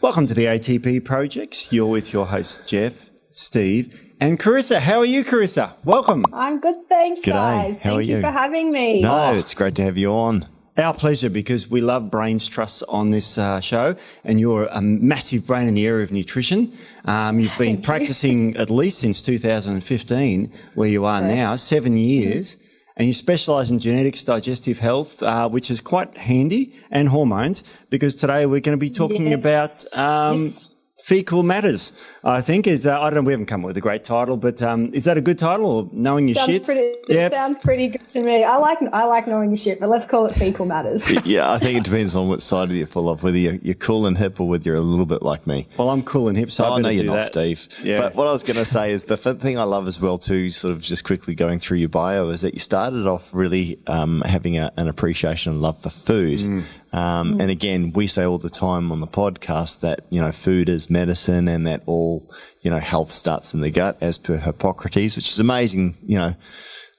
Welcome to the ATP Project. You're with your hosts, Jeff, Steve, and Carissa. How are you, Carissa? Welcome. I'm good, thanks, G'day. guys. How are Thank you you for having me. No, it's great to have you on. Our pleasure, because we love brains trusts on this show, and you're a massive brain in the area of nutrition. You've been practicing at least since 2015, where you are now, 7 years. And you specialise in genetics, digestive health, which is quite handy, and hormones, because today we're going to be talking about fecal matters, I think. I don't know, we haven't come up with a great title, but is that a good title, or knowing your shit? It sounds pretty good to me. I like knowing your shit, but let's call it fecal matters. Yeah, I think it depends on which side you're full of, whether you're cool and hip or whether you're a little bit like me. Well, I'm cool and hip, so I know you're do not, that. Steve. Yeah. But what I was going to say is the thing I love as well too, sort of just quickly going through your bio, is that you started off really having an appreciation and love for food. And again, we say all the time on the podcast that, food is medicine, and that all, health starts in the gut, as per Hippocrates, which is amazing.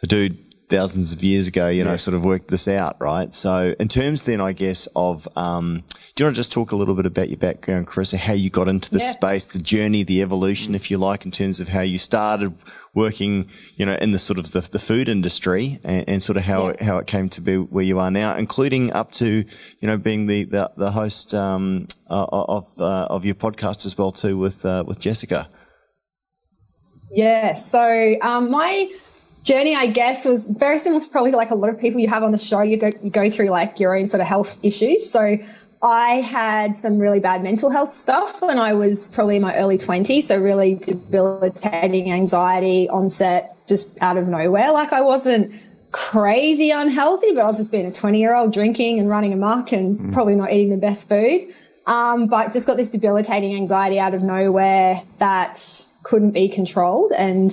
A dude thousands of years ago, sort of worked this out, right? So in terms then, I guess, of, do you want to just talk a little bit about your background, Carissa, how you got into this space, the journey, the evolution, if you like, in terms of how you started working, in the sort of the food industry, and sort of how it came to be where you are now, including up to, being the host of your podcast as well too, with Jessica. Yeah. So my journey, I guess, was very similar to probably like a lot of people you have on the show. You go through like your own sort of health issues. So I had some really bad mental health stuff when I was probably in my early 20s. So really debilitating anxiety onset just out of nowhere. Like I wasn't crazy unhealthy, but I was just being a 20-year-old drinking and running amok and probably not eating the best food. But just got this debilitating anxiety out of nowhere that couldn't be controlled. And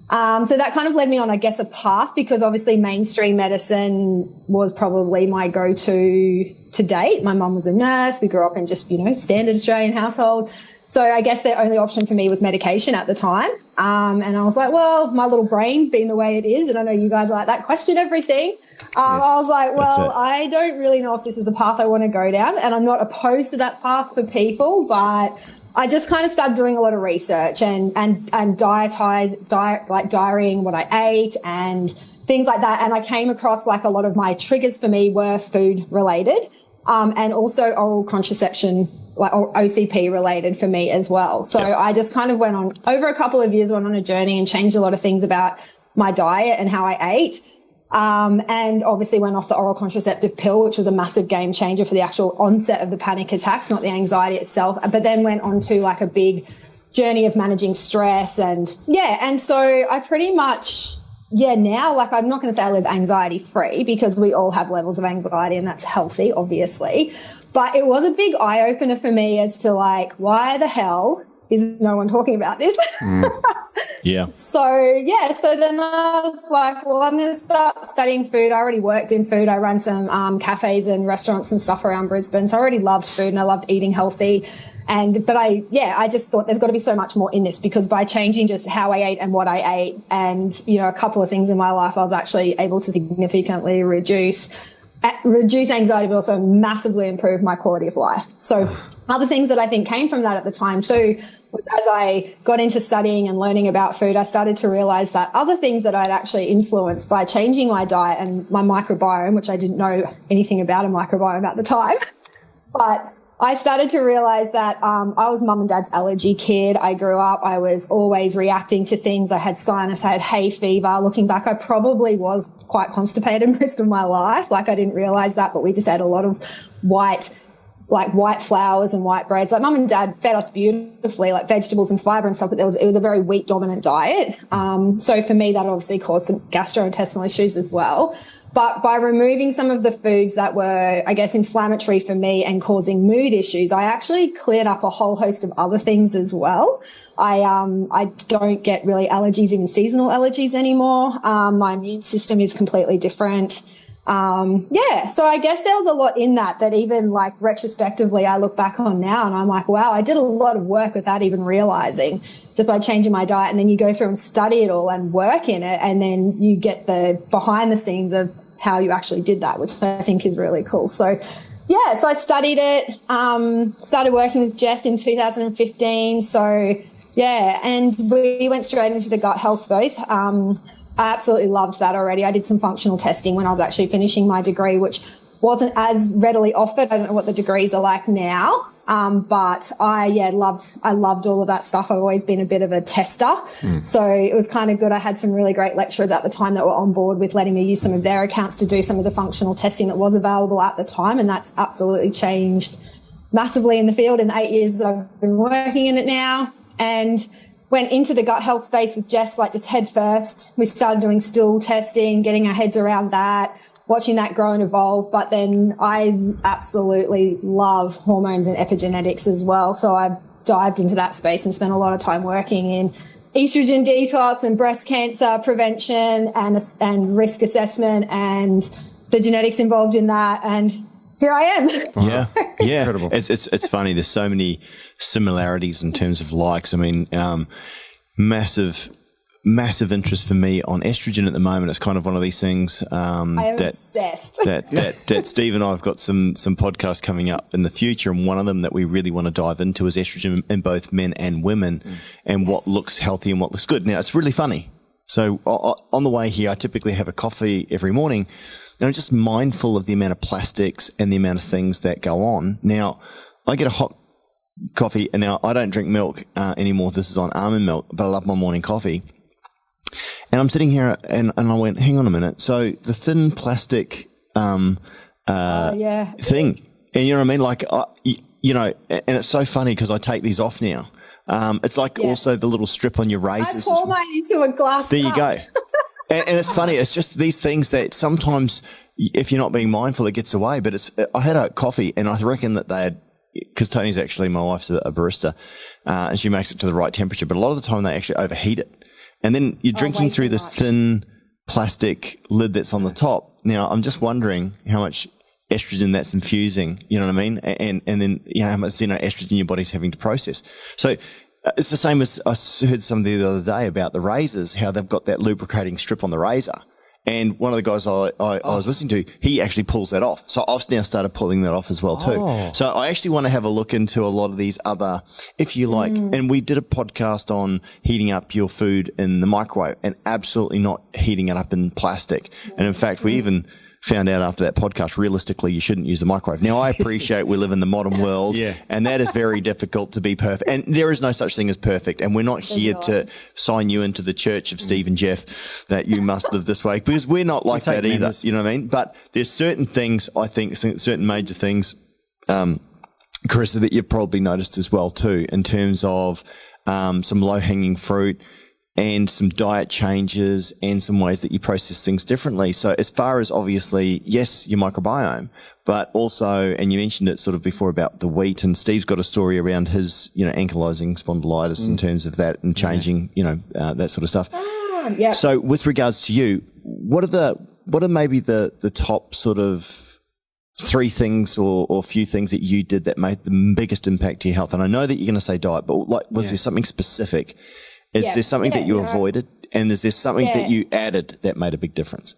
so that kind of led me on, I guess, a path, because obviously mainstream medicine was probably my go-to to date. My mum was a nurse. We grew up in just, standard Australian household. So I guess the only option for me was medication at the time. And I was like, well, my little brain being the way it is, and I know you guys like that, question everything. I was like, well, I don't really know if this is a path I want to go down, and I'm not opposed to that path for people, but I just kind of started doing a lot of research and diarying what I ate and things like that. And I came across like a lot of my triggers for me were food related, and also oral contraception, like OCP related for me as well. So I just kind of went on over a couple of years, went on a journey and changed a lot of things about my diet and how I ate. And obviously went off the oral contraceptive pill, which was a massive game changer for the actual onset of the panic attacks, not the anxiety itself, but then went on to like a big journey of managing stress. And so I pretty much, now, like, I'm not going to say I live anxiety free, because we all have levels of anxiety and that's healthy, obviously. But it was a big eye opener for me as to like, why the hell is no one talking about this? Yeah. So then I was like, well, I'm going to start studying food. I already worked in food. I ran some cafes and restaurants and stuff around Brisbane. So I already loved food and I loved eating healthy. But I just thought there's got to be so much more in this, because by changing just how I ate and what I ate and, a couple of things in my life, I was actually able to significantly reduce anxiety, but also massively improve my quality of life. So other things that I think came from that at the time too, as I got into studying and learning about food, I started to realize that other things that I'd actually influenced by changing my diet and my microbiome, which I didn't know anything about a microbiome at the time, but I started to realize that I was mum and dad's allergy kid. I grew up, I was always reacting to things. I had sinus, I had hay fever. Looking back, I probably was quite constipated most of my life. Like, I didn't realize that, but we just had a lot of white flours and white breads. Like, mum and dad fed us beautifully, like vegetables and fiber and stuff, but it was a very wheat dominant diet. So for me, that obviously caused some gastrointestinal issues as well. But by removing some of the foods that were, I guess, inflammatory for me and causing mood issues, I actually cleared up a whole host of other things as well. I don't get really allergies, even seasonal allergies anymore. My immune system is completely different. So I guess there was a lot in that even like retrospectively I look back on now and I'm like, wow, I did a lot of work without even realizing, just by changing my diet. And then you go through and study it all and work in it, and then you get the behind the scenes of how you actually did that, which I think is really cool. So Yeah, so I studied it, started working with Jess in 2015. So, yeah, and we went straight into the gut health space. I absolutely loved that already. I did some functional testing when I was actually finishing my degree, which wasn't as readily offered. I don't know what the degrees are like now, but I loved all of that stuff. I've always been a bit of a tester. So it was kind of good. I had some really great lecturers at the time that were on board with letting me use some of their accounts to do some of the functional testing that was available at the time. And that's absolutely changed massively in the field in the 8 years that I've been working in it now. And went into the gut health space with Jess, like just head first. We started doing stool testing, getting our heads around that, watching that grow and evolve. But then I absolutely love hormones and epigenetics as well. So I dived into that space and spent a lot of time working in estrogen detox and breast cancer prevention and risk assessment and the genetics involved in that. And here I am. Yeah. Yeah. Incredible. It's funny. There's so many similarities in terms of likes. I mean, massive interest for me on estrogen at the moment. It's kind of one of these things I am obsessed. that Steve and I have got some podcasts coming up in the future, and one of them that we really want to dive into is estrogen in both men and women, and what looks healthy and what looks good. Now, it's really funny. So on the way here, I typically have a coffee every morning, and I'm just mindful of the amount of plastics and the amount of things that go on. Now, I get a hot coffee, and now I don't drink milk anymore. This is on almond milk, but I love my morning coffee. And I'm sitting here and I went, hang on a minute. So the thin plastic thing, and you know what I mean? Like, you know, and it's so funny because I take these off now. It's like also the little strip on your razors. I pour mine into a glass There cup. you go. And it's funny. It's just these things that sometimes, if you're not being mindful, it gets away. But I had a coffee, and I reckon that they had, because Tony's actually, my wife's a barista, and she makes it to the right temperature. But a lot of the time they actually overheat it. And then you're drinking through this thin plastic lid that's on the top. Now, I'm just wondering how much estrogen that's infusing, you know what I mean? And then, you know, how much, estrogen your body's having to process. So it's the same as I heard somebody the other day about the razors, how they've got that lubricating strip on the razor. And one of the guys I was listening to, he actually pulls that off. So I've now started pulling that off as well too. So I actually want to have a look into a lot of these other, if you like, and we did a podcast on heating up your food in the microwave and absolutely not heating it up in plastic. And in fact, we even found out after that podcast, realistically, you shouldn't use the microwave. Now, I appreciate we live in the modern world, and that is very difficult to be perfect. And there is no such thing as perfect. And we're not here to sign you into the church of Steve and Jeff that you must live this way, because we're not like that either. You know what I mean? But there's certain things, I think, certain major things, Carissa, that you've probably noticed as well too, in terms of some low-hanging fruit, and some diet changes and some ways that you process things differently. So as far as obviously, yes, your microbiome, but also, and you mentioned it sort of before about the wheat, and Steve's got a story around his, you know, ankylosing spondylitis in terms of that and changing, you know, that sort of stuff. So with regards to you, what are maybe the top sort of 3 things or few things that you did that made the biggest impact to your health? And I know that you're going to say diet, but like, was there something specific? Is there something that you avoided, and is there something that you added that made a big difference?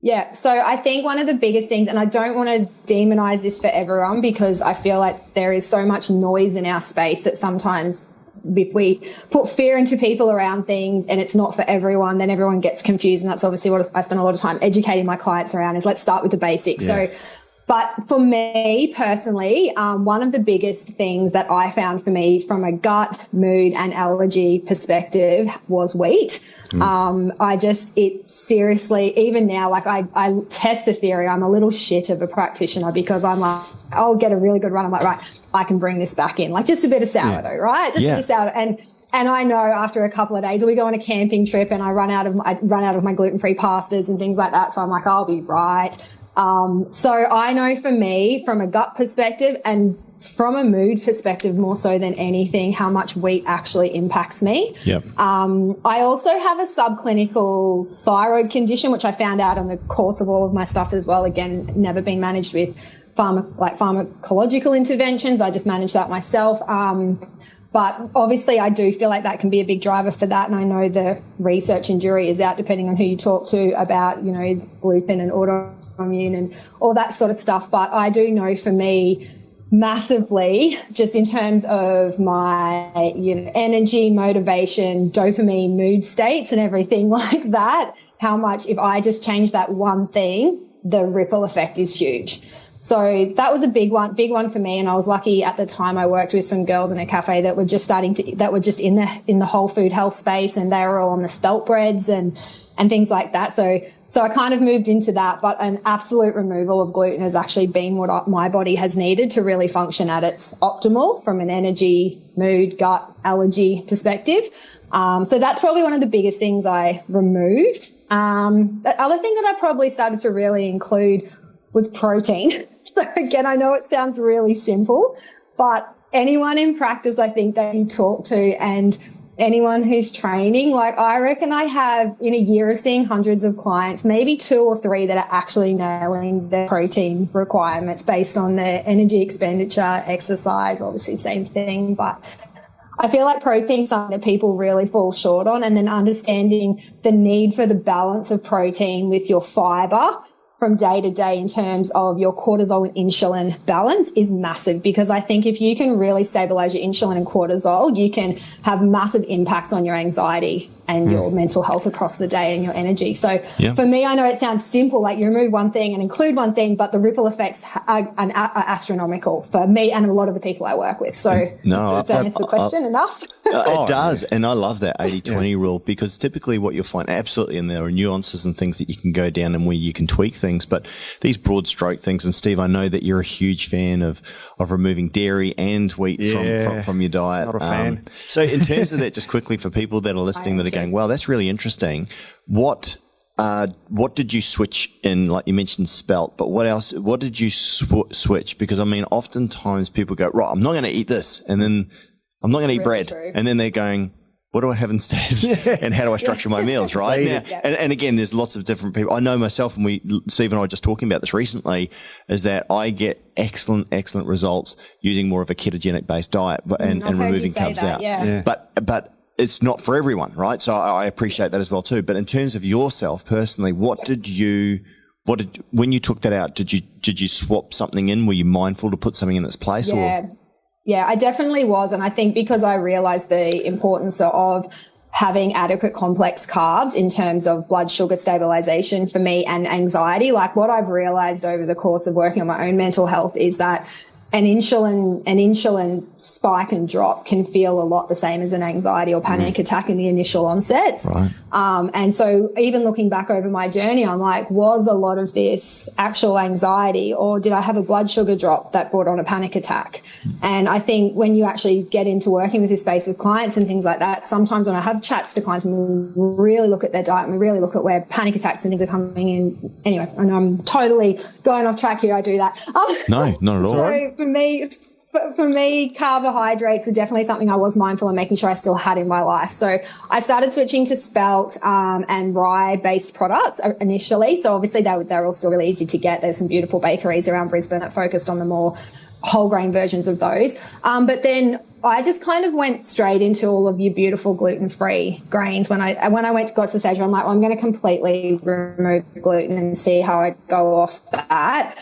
Yeah. So I think one of the biggest things, and I don't want to demonize this for everyone, because I feel like there is so much noise in our space that sometimes if we put fear into people around things and it's not for everyone, then everyone gets confused. And that's obviously what I spend a lot of time educating my clients around, is let's start with the basics. So, but for me personally, one of the biggest things that I found for me from a gut, mood and allergy perspective was wheat. It seriously, even now, like I test the theory. I'm a little shit of a practitioner, because I'm like, I'll get a really good run. I'm like, right, I can bring this back in, like just a bit of sourdough, right? Just a bit of sourdough. And I know after a couple of days, or we go on a camping trip and I run out of my gluten-free pastas and things like that. So I'm like, I'll be right. So I know for me, from a gut perspective and from a mood perspective, more so than anything, how much wheat actually impacts me. I also have a subclinical thyroid condition, which I found out on the course of all of my stuff as well. Again, never been managed with pharmacological interventions. I just manage that myself. But obviously I do feel like that can be a big driver for that. And I know the research and jury is out, depending on who you talk to, about, you know, gluten and Microbiome and all that sort of stuff. But I do know for me, massively, just in terms of my, energy, motivation, dopamine, mood states and everything like that, how much if I just change that one thing, the ripple effect is huge. So that was a big one for me. And I was lucky at the time I worked with some girls in a cafe that were just in the whole food health space, and they were all on the spelt breads and things like that. So I kind of moved into that, but an absolute removal of gluten has actually been what my body has needed to really function at its optimal from an energy, mood, gut, allergy perspective. So that's probably one of the biggest things I removed. The other thing that I probably started to really include was protein. So again, I know it sounds really simple, but anyone in practice, I think that you talk to, and anyone who's training, like I reckon I have in a year of seeing hundreds of clients, maybe 2 or 3 that are actually nailing their protein requirements based on their energy expenditure, exercise, obviously same thing. But I feel like protein is something that people really fall short on, and then understanding the need for the balance of protein with your fiber from day to day in terms of your cortisol and insulin balance is massive, because I think if you can really stabilize your insulin and cortisol, you can have massive impacts on your anxiety and your mental health across the day and your energy. So for me, I know it sounds simple, like you remove one thing and include one thing, but the ripple effects are astronomical for me and a lot of the people I work with. So does that answer the question enough? It does. And I love that 80-20 rule, because typically what you'll find, absolutely, and there are nuances and things that you can go down and where you can tweak things, but these broad stroke things, and Steve, I know that you're a huge fan of removing dairy and wheat from your diet. Not a fan. So in terms of that, just quickly for people that are listening that are going, well, that's really interesting. What did you switch in? Like you mentioned spelt, but what else? What did you switch? Because I mean, oftentimes people go, right, I'm not going to eat this, and then I'm not going to eat bread, and then they're going, what do I have instead? And how do I structure my meals, right? And again, there's lots of different people. I know myself, and Steve and I were just talking about this recently, is that I get excellent results using more of a ketogenic based diet and removing carbs out. But it's not for everyone, right? So I appreciate that as well too. But in terms of yourself personally, when you took that out, did you swap something in? Were you mindful to put something in its place? Yeah, I definitely was. And I think because I realized the importance of having adequate complex carbs in terms of blood sugar stabilization for me and anxiety, like what I've realized over the course of working on my own mental health is that an insulin spike and drop can feel a lot the same as an anxiety or panic attack in the initial onsets. Right. And so even looking back over my journey, I'm like, was a lot of this actual anxiety, or did I have a blood sugar drop that brought on a panic attack? And I think when you actually get into working with this space with clients and things like that, sometimes when I have chats to clients and we really look at their diet and we really look at where panic attacks and things are coming in. Anyway, and I'm totally going off track here. I do that. No, not at all. So for me, carbohydrates were definitely something I was mindful of making sure I still had in my life. So I started switching to spelt and rye-based products initially. So obviously they're all still really easy to get. There's some beautiful bakeries around Brisbane that focused on the more whole grain versions of those. But then I just kind of went straight into all of your beautiful gluten-free grains. When I got to the stage where I'm like, well, I'm going to completely remove gluten and see how I go off that.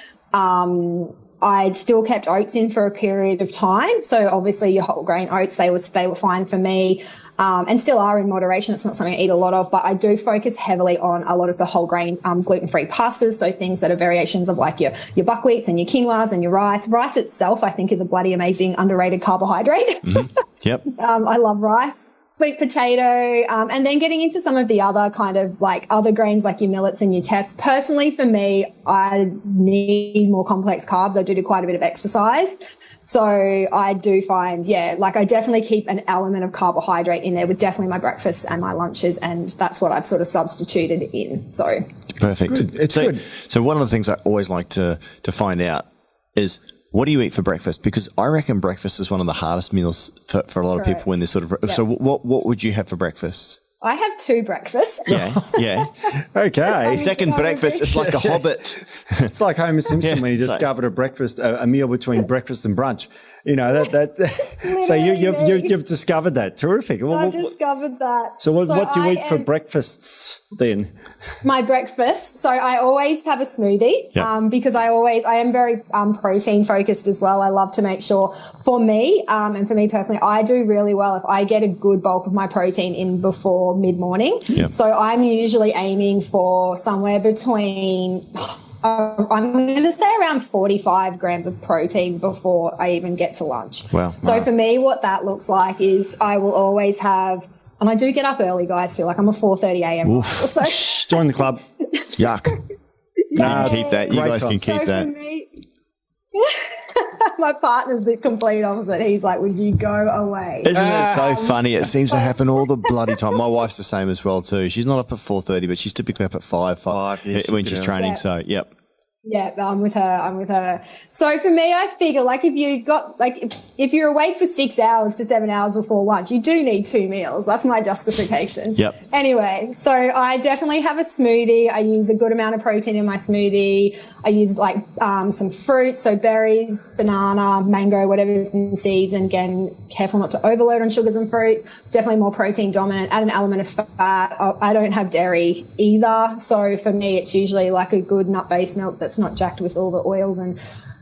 I'd still kept oats in for a period of time. So obviously your whole grain oats, they were fine for me, and still are in moderation. It's not something I eat a lot of, but I do focus heavily on a lot of the whole grain, gluten-free pastas. So things that are variations of like your buckwheats and your quinoas and your rice. Rice itself, I think, is a bloody amazing underrated carbohydrate. Mm-hmm. Yep. I love rice. Sweet potato, and then getting into some of the other kind of like other grains like your millets and your teffs. Personally, for me, I need more complex carbs. I do quite a bit of exercise. So I do find, like I definitely keep an element of carbohydrate in there with definitely my breakfasts and my lunches, and that's what I've sort of substituted in. So perfect. It's good. So one of the things I always like to find out is, what do you eat for breakfast? Because I reckon breakfast is one of the hardest meals for a lot of people when they're sort of. Yep. So what would you have for breakfast? I have 2 breakfasts. Yeah, yeah. Okay. Second breakfast is like a hobbit. It's like Homer Simpson when he discovered a meal between breakfast and brunch. You know, so you've discovered that. Terrific. I've discovered that. So what do you eat for breakfasts then? My breakfast. So I always have a smoothie, because I am very protein focused as well. I love to make sure for me, and for me personally, I do really well if I get a good bulk of my protein in before mid-morning. Yep. So I'm usually aiming for somewhere between, I'm going to say around 45 grams of protein before I even get to lunch. Wow. So for me, what that looks like is I will always have, and I do get up early, guys, too. Like I'm a 4:30 a.m. So join the club. Yuck. Yeah. Keep that. You guys can keep that. For me, my partner's the complete opposite. He's like, would you go away? Isn't it so funny? It seems to happen all the bloody time. My wife's the same as well too. She's not up at 4:30, but she's typically up at 5 when she's training. So, yep. Yeah, I'm with her. So for me, I figure like if you're awake for 6 hours to 7 hours before lunch, you do need 2 meals. That's my justification. Yep. Anyway, so I definitely have a smoothie. I use a good amount of protein in my smoothie. I use like some fruits, so berries, banana, mango, whatever's in season. Again, careful not to overload on sugars and fruits. Definitely more protein dominant. Add an element of fat. I don't have dairy either. So for me, it's usually like a good nut-based milk that's not jacked with all the oils and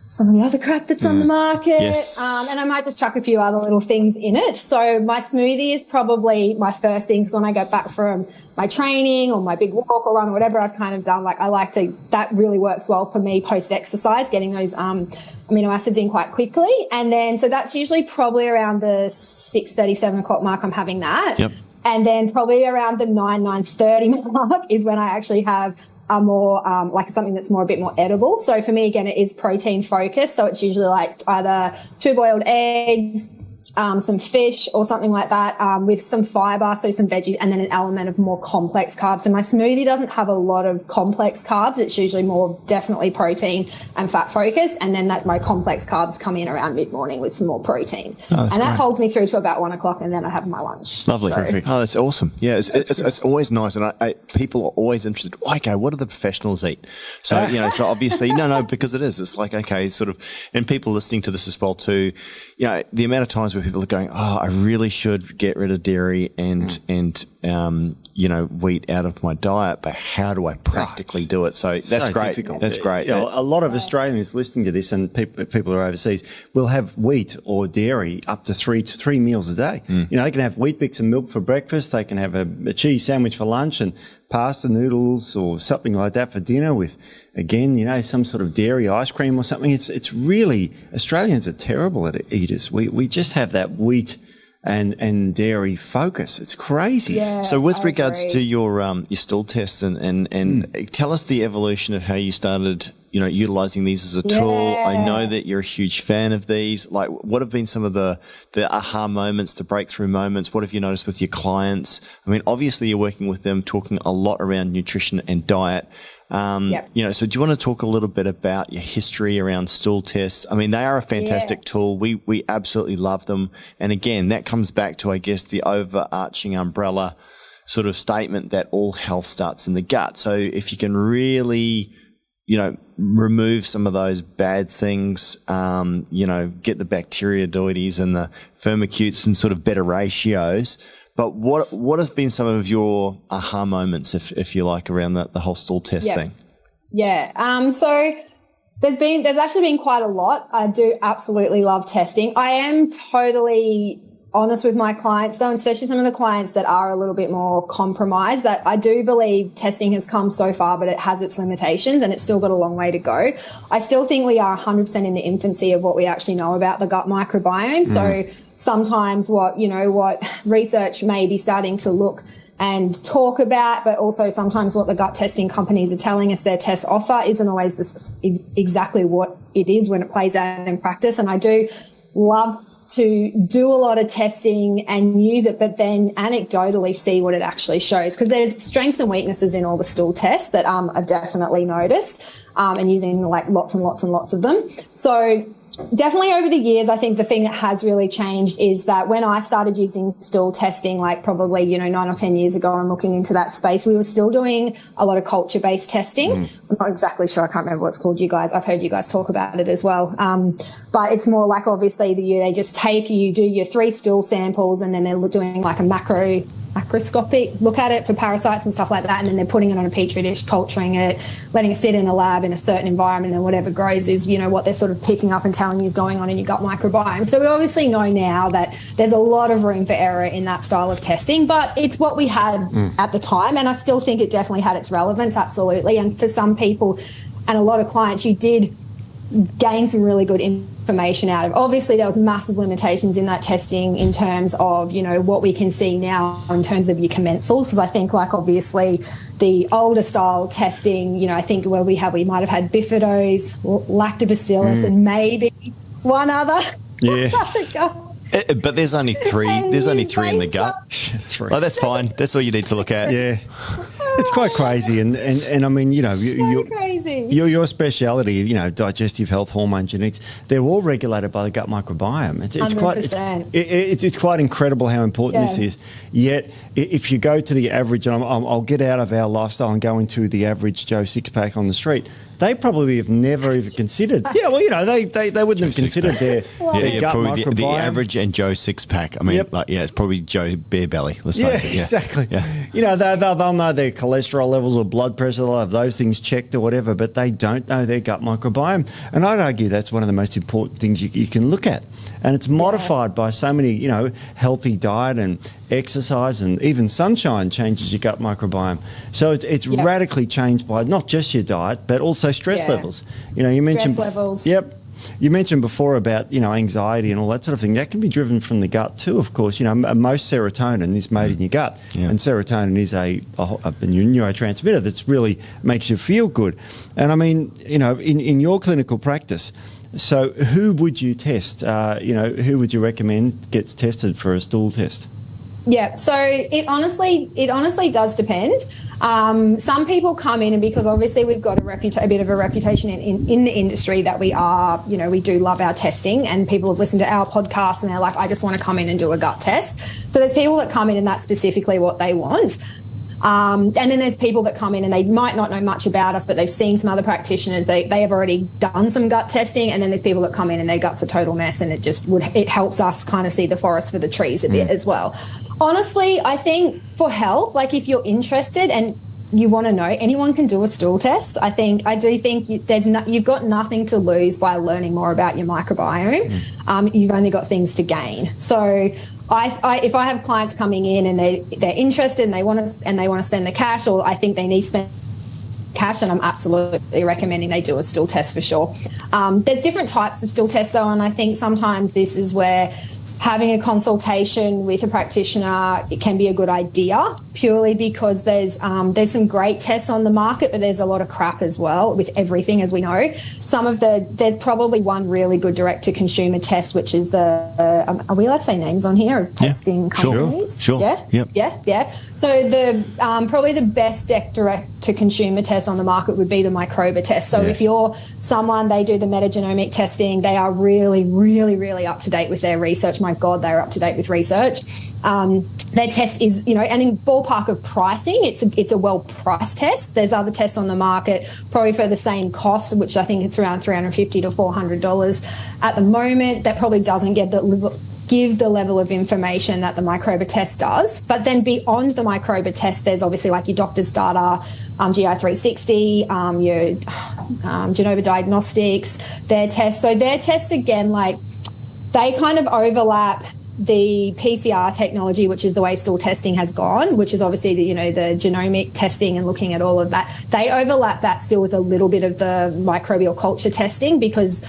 some of the other crap that's on the market. Yes. And I might just chuck a few other little things in it. So my smoothie is probably my first thing, because when I get back from my training or my big walk or run or whatever I've kind of done, like that really works well for me post-exercise, getting those amino acids in quite quickly. And then, so that's usually probably around the 6:30, 7 o'clock mark I'm having that. Yep. And then probably around the 9:30 mark is when I actually have a more like something that's a bit more edible. So for me, again, it is protein focused. So it's usually like either 2 boiled eggs, some fish or something like that, with some fiber, so some veggies, and then an element of more complex carbs. So my smoothie doesn't have a lot of complex carbs. It's usually more definitely protein and fat focused. And then that's my complex carbs come in around mid-morning with some more protein. And that holds me through to about 1 o'clock, and then I have my lunch. Lovely. So. Oh, that's awesome. Yeah, it's always nice. And people are always interested. Okay, what do the professionals eat? So, so obviously, no, because it is. It's like, okay, sort of, and people listening to this as well too, the amount of times where people are going, I really should get rid of dairy and wheat out of my diet, but how do I practically do it? So that's great. Difficult. That's great. A lot of Australians listening to this, and people who are overseas, will have wheat or dairy up to three meals a day. They can have Wheat Bix and milk for breakfast. They can have a cheese sandwich for lunch and pasta noodles or something like that for dinner with, again, some sort of dairy ice cream or something. It's really, Australians are terrible at eaters. We just have that wheat and dairy focus. It's crazy. Yeah, so with regards to your stool tests and tell us the evolution of how you started, utilizing these as a tool. I know that you're a huge fan of these. Like, what have been some of the aha moments, the breakthrough moments? What have you noticed with your clients? I mean, obviously you're working with them, talking a lot around nutrition and diet. So do you want to talk a little bit about your history around stool tests? I mean, they are a fantastic tool. We absolutely love them. And again, that comes back to, I guess, the overarching umbrella sort of statement that all health starts in the gut. So if you can really, remove some of those bad things, get the bacteroidetes and the firmicutes and sort of better ratios. But what has been some of your aha moments, if you like, around the whole stool test thing? Yeah. So there's actually been quite a lot. I do absolutely love testing. I am totally honest with my clients, though, and especially some of the clients that are a little bit more compromised, that I do believe testing has come so far, but it has its limitations and it's still got a long way to go. I still think we are 100% in the infancy of what we actually know about the gut microbiome. So sometimes what research may be starting to look and talk about, but also sometimes what the gut testing companies are telling us their tests offer isn't always exactly what it is when it plays out in practice. And I do love to do a lot of testing and use it, but then anecdotally see what it actually shows, because there's strengths and weaknesses in all the stool tests that are definitely noticed, and using like lots and lots and lots of them. So Definitely over the years, I think the thing that has really changed is that when I started using stool testing, like probably, 9 or 10 years ago and looking into that space, we were still doing a lot of culture-based testing. I'm not exactly sure. I can't remember what it's called, you guys. I've heard you guys talk about it as well. But it's more like obviously they just you do your 3 stool samples and then they're doing like a macroscopic look at it for parasites and stuff like that, and then they're putting it on a petri dish, culturing it, letting it sit in a lab in a certain environment, and whatever grows is what they're sort of picking up and telling you is going on in your gut microbiome. So we obviously know now that there's a lot of room for error in that style of testing, but it's what we had at the time, and I still think it definitely had its relevance, absolutely. And for some people and a lot of clients, you did gain some really good information out of. Obviously, there was massive limitations in that testing in terms of, what we can see now in terms of your commensals, because I think like obviously the older style testing, I think where we might have had bifidose, lactobacillus, and maybe one other. Yeah. But there's only 3. There's only 3 in the gut. 3. Oh, that's fine. That's all you need to look at. Yeah. It's quite crazy, and I mean, crazy. Your speciality, digestive health, hormone genetics, they're all regulated by the gut microbiome. It's quite incredible how important this is. Yet, if you go to the average, and I'll get out of our lifestyle and go into the average Joe six-pack on the street, they probably have never even considered. Yeah, well, they wouldn't have considered their gut microbiome. The average and Joe six-pack. I mean, it's probably Joe bare belly. Let's face it. Yeah, exactly. Yeah. They'll know their cholesterol levels or blood pressure. They'll have those things checked or whatever, but they don't know their gut microbiome. And I'd argue that's one of the most important things you can look at. And it's modified by so many, healthy diet and exercise, and even sunshine changes your gut microbiome. So it's radically changed by not just your diet, but also stress levels. You mentioned stress levels. Yep. You mentioned before about, anxiety and all that sort of thing. That can be driven from the gut too, of course. Most serotonin is made in your gut. Yeah. And serotonin is a neurotransmitter that's really makes you feel good. And I mean, in your clinical practice, so who would you test? Who would you recommend gets tested for a stool test? Yeah, so it honestly does depend. Some people come in, and because obviously we've got a bit of a reputation in the industry that we are, we do love our testing, and people have listened to our podcast and they're like, I just want to come in and do a gut test. So there's people that come in and that's specifically what they want. And then there's people that come in and they might not know much about us, but they've seen some other practitioners. They have already done some gut testing, and then there's people that come in and their gut's a total mess, and it helps us kind of see the forest for the trees a bit as well. Honestly, I think for health, like if you're interested and you want to know, anyone can do a stool test. I do think you've got nothing to lose by learning more about your microbiome. You've only got things to gain. So if I have clients coming in and they're interested and they want to spend the cash, or I think they need to spend cash, and I'm absolutely recommending they do a stool test for sure. There's different types of stool tests though, and I think sometimes this is where having a consultation with a practitioner, it can be a good idea, purely because there's some great tests on the market, but there's a lot of crap as well with everything, as we know. There's probably one really good direct-to-consumer test, which is are we allowed to say names on here of testing companies? Sure. Yeah. So probably the best direct-to-consumer test on the market would be the Microbiome test. So if you're someone, they do the metagenomic testing, they are really, really, really up to date with their research. My God, they're up to date with research. Their test is, and in ballpark of pricing, it's a well-priced test. There's other tests on the market, probably for the same cost, which I think it's around $350 to $400 at the moment. That probably doesn't give the level of information that the Microbiome test does. But then beyond the Microbiome test, there's obviously like your doctor's data, GI360, your Genova Diagnostics, their tests. So their tests, again, like they kind of overlap the PCR technology, which is the way stool testing has gone, which is obviously the genomic testing and looking at all of that. They overlap that still with a little bit of the microbial culture testing, because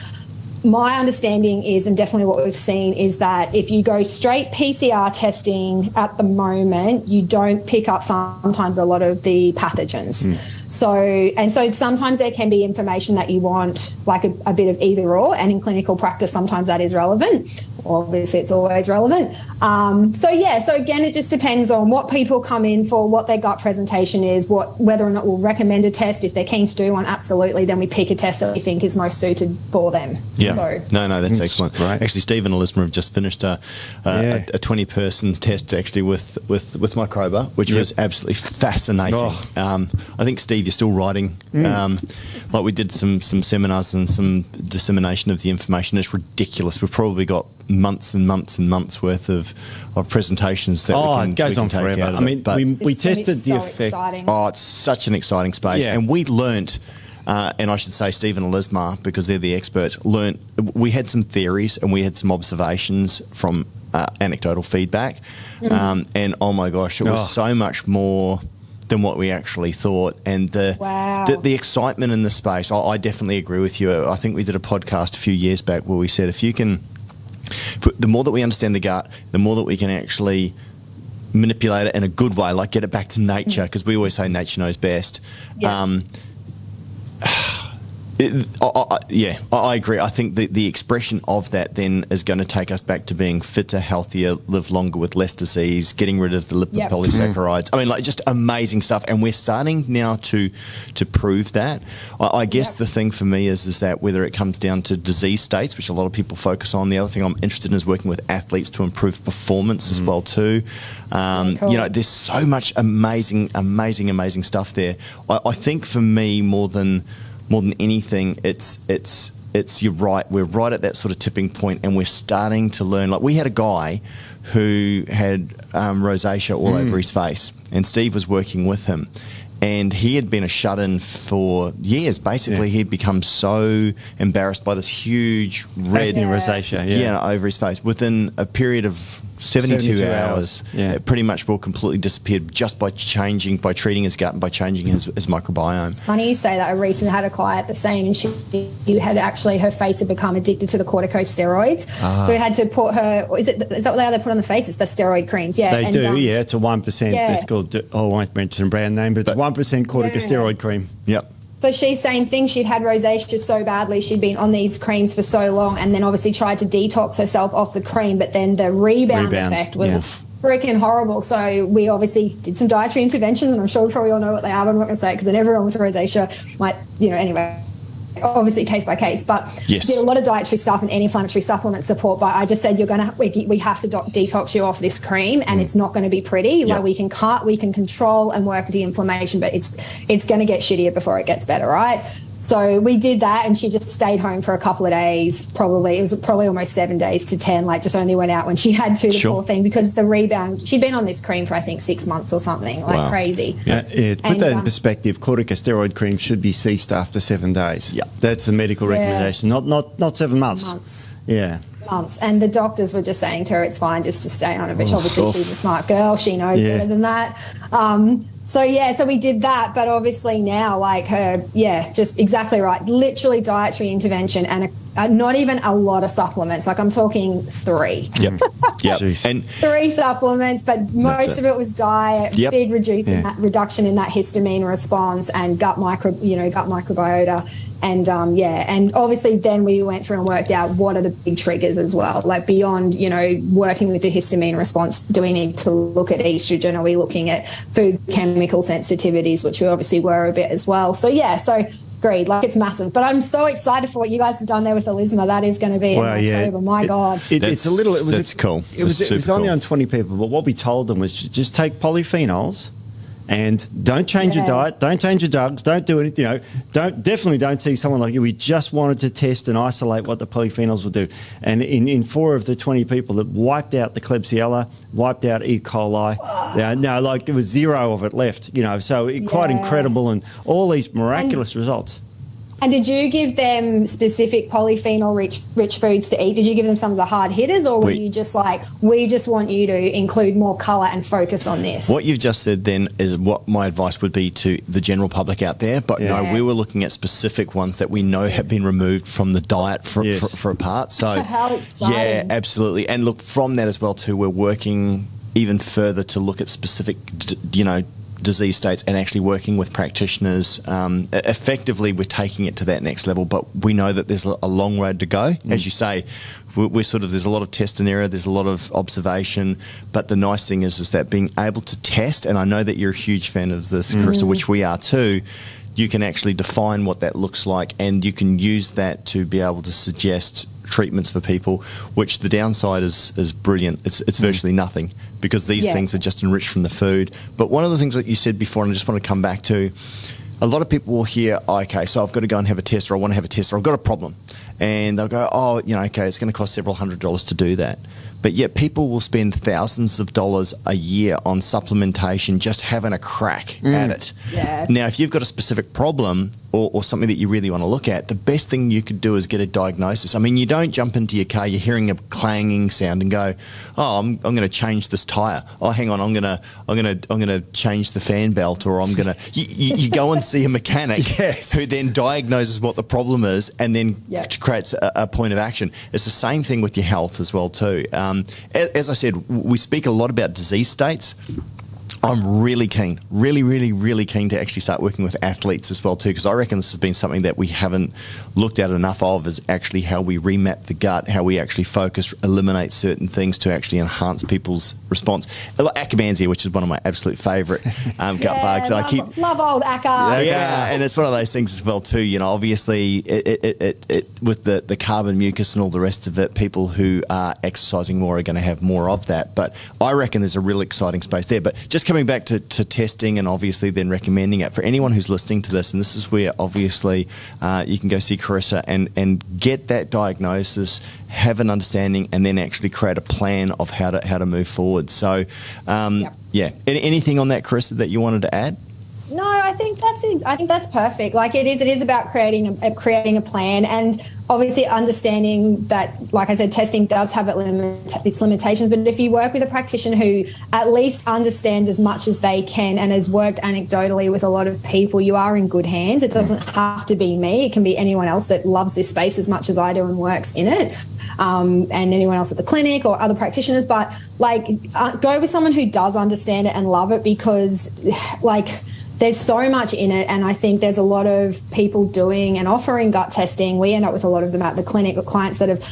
my understanding is, and definitely what we've seen, is that if you go straight PCR testing at the moment, you don't pick up sometimes a lot of the pathogens. So sometimes there can be information that you want, like a bit of either or, and in clinical practice, sometimes that is relevant. Obviously, it's always relevant. So again, it just depends on what people come in for, what their gut presentation is, whether or not we'll recommend a test. If they're keen to do one, absolutely, then we pick a test that we think is most suited for them. Yeah. So, No, that's excellent. Right. Actually, Steve and a listener have just finished a 20-person test actually with Microbiome, which was absolutely fascinating. Oh. I think, Steve, you're still writing. Like we did some seminars and some dissemination of the information. It's ridiculous. We've probably got months and months and months worth of presentations that it goes on take forever. out of I mean, it. we tested the so effect. exciting. Oh, it's such an exciting space. Yeah. And we learnt, and I should say Stephen and Lismar, because they're the experts, we had some theories and we had some observations from anecdotal feedback. And oh my gosh, it was so much more than what we actually thought. And the excitement in the space, I definitely agree with you. I think we did a podcast a few years back where we said the more that we understand the gut, the more that we can actually manipulate it in a good way, like get it back to nature, because we always say nature knows best. Yeah. I agree. I think the expression of that then is going to take us back to being fitter, healthier, live longer with less disease, getting rid of the lipid polysaccharides. I mean, like, just amazing stuff. And we're starting now to prove that. I guess the thing for me is that whether it comes down to disease states, which a lot of people focus on, the other thing I'm interested in is working with athletes to improve performance as well too. Cool. You know, there's so much amazing stuff there. I think for me, more than anything, it's you're right. We're right at that sort of tipping point, and we're starting to learn. Like, we had a guy who had rosacea all over his face, and Steve was working with him, and he had been a shut-in for years. Basically, he'd become so embarrassed by this huge red rosacea, over his face within a period of 72 hours. It pretty much all completely disappeared just by treating his gut and by changing his microbiome. It's funny you say that. I recently had a client the same, and her face had become addicted to the corticosteroids. So we had to put her. Is that what they put on the face? It's the steroid creams. Yeah, they do. It's a 1%. Yeah. It's called. I won't mention a brand name, but it's 1% corticosteroid cream. Yep. So same thing. She'd had rosacea so badly. She'd been on these creams for so long, and then obviously tried to detox herself off the cream. But then the rebound effect was freaking horrible. So we obviously did some dietary interventions, and I'm sure we probably all know what they are, but I'm not going to say it because then everyone with rosacea might, anyway. Obviously case by case, but did a lot of dietary stuff and anti-inflammatory supplement support. But I just said we have to detox you off this cream, and it's not going to be pretty. Like, we can control and work with the inflammation, but it's going to get shittier before it gets better, right? So we did that, and she just stayed home for a couple of days. It was probably almost 7 days to 10. Like, just only went out when she had to. The poor thing, because the rebound. She'd been on this cream for I think 6 months or something. Like, crazy. Yeah. To put that in perspective, corticosteroid cream should be ceased after 7 days. Yeah, that's the medical recommendation. Not 7 months. Yeah. Months. And the doctors were just saying to her it's fine just to stay on it, which obviously she's a smart girl, she knows better than that. So we did that, but obviously now, like, her, just exactly right, literally dietary intervention and not even a lot of supplements. Like, I'm talking 3. Yep. And 3 supplements, but most of it was diet, big reduction in that histamine response and gut microbiota. And and obviously then we went through and worked out what are the big triggers as well. Like, beyond, working with the histamine response, do we need to look at estrogen? Are we looking at food chemical sensitivities, which we obviously were a bit as well. So agreed. Like, it's massive. But I'm so excited for what you guys have done there with Elisma. That is going to be incredible. My God. It's a little. That's cool. It was only on 20 people, but what we told them was just take polyphenols. And don't change your diet. Don't change your drugs. Don't do anything. Don't see someone like you. We just wanted to test and isolate what the polyphenols will do. And in 4 of the 20 people, that wiped out the Klebsiella, wiped out E. coli. There was 0 of it left. So quite incredible, and all these miraculous results. And did you give them specific polyphenol-rich foods to eat? Did you give them some of the hard hitters, or were you just like, we just want you to include more colour and focus on this? What you've just said then is what my advice would be to the general public out there. But no, we were looking at specific ones that we know have been removed from the diet for a part. So how exciting. Yeah, absolutely. And look, from that as well too, we're working even further to look at specific, disease states and actually working with practitioners. Effectively, we're taking it to that next level, but we know that there's a long road to go. As you say, we're sort of, there's a lot of test and error, there's a lot of observation, but the nice thing is that being able to test, and I know that you're a huge fan of this, Carissa, which we are too, you can actually define what that looks like, and you can use that to be able to suggest treatments for people, which the downside is brilliant. It's virtually nothing, because these things are just enriched from the food. But one of the things that you said before, and I just want to come back to, a lot of people will hear, okay, so I've got to go and have a test, or I want to have a test, or I've got a problem. And they'll go, oh, you know, okay, it's going to cost several $100s to do that. But yet people will spend thousands of dollars a year on supplementation, just having a crack at it. Yeah. Now, if you've got a specific problem or something that you really want to look at, the best thing you could do is get a diagnosis. I mean, you don't jump into your car, you're hearing a clanging sound and go, oh, I'm going to change this tire. Oh, hang on, I'm going to change the fan belt, or I'm going to. You go and see a mechanic who then diagnoses what the problem is and then creates a point of action. It's the same thing with your health as well too. As I said, we speak a lot about disease states. I'm really keen, really keen to actually start working with athletes as well too, because I reckon this has been something that we haven't looked at enough of, is actually how we remap the gut, how we actually focus, eliminate certain things to actually enhance people's response. Like Akkermansia, which is one of my absolute favourite gut bugs. Love old Acker. Yeah, and it's one of those things as well too. You know, obviously, it with the carbon mucus and all the rest of it, people who are exercising more are going to have more of that. But I reckon there's a real exciting space there. But just coming back to testing and obviously then recommending it for anyone who's listening to this, and this is where obviously you can go see Carissa and get that diagnosis, have an understanding, and then actually create a plan of how to move forward. So, anything on that, Carissa, that you wanted to add? No, I think that's perfect. Like it is about creating a plan, and obviously understanding that, like I said, testing does have its limitations. But if you work with a practitioner who at least understands as much as they can and has worked anecdotally with a lot of people, you are in good hands. It doesn't have to be me. It can be anyone else that loves this space as much as I do and works in it, and anyone else at the clinic or other practitioners. But go with someone who does understand it and love it, because there's so much in it, and I think there's a lot of people doing and offering gut testing. We end up with a lot of them at the clinic, with clients that have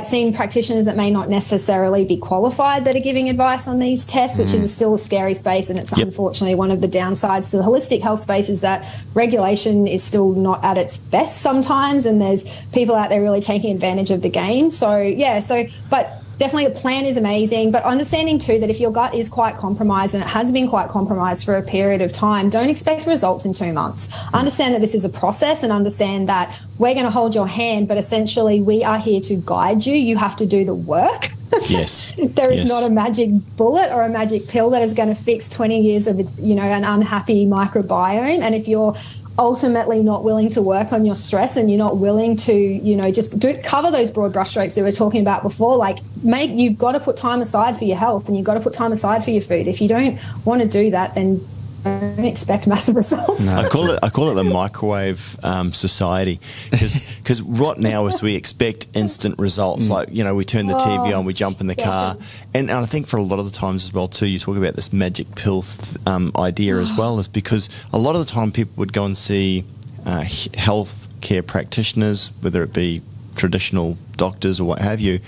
seen practitioners that may not necessarily be qualified that are giving advice on these tests, which is still a scary space. And it's unfortunately one of the downsides to the holistic health space, is that regulation is still not at its best sometimes, and there's people out there really taking advantage of the game. But definitely the plan is amazing, but understanding too that if your gut is quite compromised, and it has been quite compromised for a period of time, don't expect results in 2 months. Understand that this is a process, and understand that we're going to hold your hand, but essentially we are here to guide you. You have to do the work. Yes. There is not a magic bullet or a magic pill that is going to fix 20 years of, an unhappy microbiome. And if you're ultimately not willing to work on your stress, and you're not willing to, just cover those broad brushstrokes that we were talking about before, you've got to put time aside for your health, and you've got to put time aside for your food. If you don't want to do that, then don't expect massive results. No. I call it the microwave society, because right now as we expect instant results, we turn the TV on, we jump in the car, and I think for a lot of the times as well too, you talk about this magic pill idea as well, is because a lot of the time people would go and see health care practitioners, whether it be traditional doctors or what have you,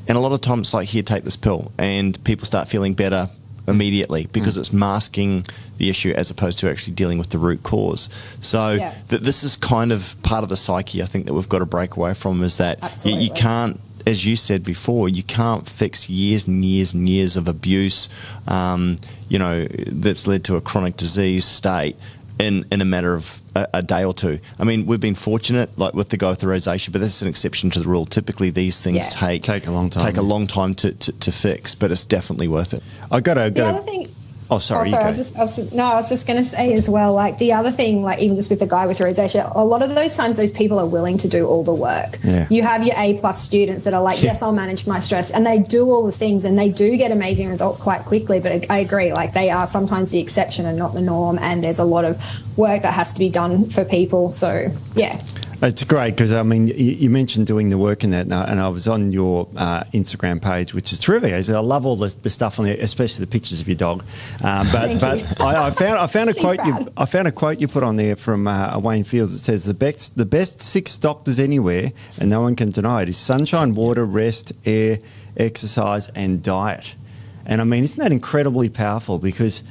and a lot of times it's like, here, take this pill, and people start feeling better immediately, because it's masking the issue as opposed to actually dealing with the root cause. So this is kind of part of the psyche, I think, that we've got to break away from, is that you can't, as you said before, you can't fix years and years and years of abuse, that's led to a chronic disease state in a matter of a day or two. I mean, we've been fortunate, like with the guy with the rosacea, but that's an exception to the rule. Typically, these things take a long time to fix, but it's definitely worth it. The other thing. Oh, sorry. I was just going to say as well, the other thing, even just with the guy with rosacea, a lot of those times those people are willing to do all the work. Yeah. You have your A+ students that are like, yes, I'll manage my stress, and they do all the things, and they do get amazing results quite quickly. But I agree, they are sometimes the exception and not the norm, and there's a lot of work that has to be done for people. So, yeah. It's great because, I mean, you mentioned doing the work in that, and I was on your Instagram page, which is terrific. I love all the stuff on there, especially the pictures of your dog. But I found a quote. I found a quote you put on there from Wayne Fields. It says the best 6 doctors anywhere, and no one can deny it, is sunshine, water, rest, air, exercise, and diet. And I mean, isn't that incredibly powerful? Because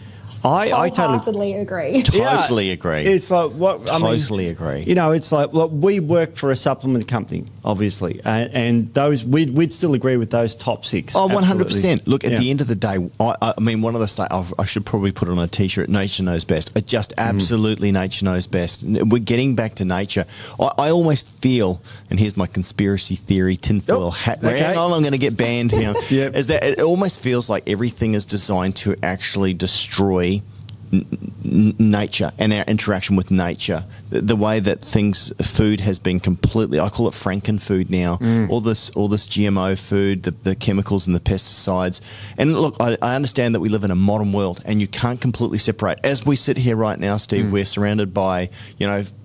I totally agree. Totally agree. It's like what totally agree. You know, it's like we work for a supplement company, obviously, and those we'd still agree with those top 6. Oh, 100%. Look, at the end of the day, I mean, one of the I should probably put it on a T-shirt. Nature knows best. It just absolutely nature knows best. We're getting back to nature. I almost feel, and here's my conspiracy theory tinfoil hat. Okay. Hang on, I'm going to get banned here. Yep. Is that it almost feels like everything is designed to actually destroy nature and our interaction with nature. The way that food has been completely, I call it frankenfood now. All this GMO food, the chemicals and the pesticides. And look, I understand that we live in a modern world and you can't completely separate. As we sit here right now, Steve, we're surrounded by,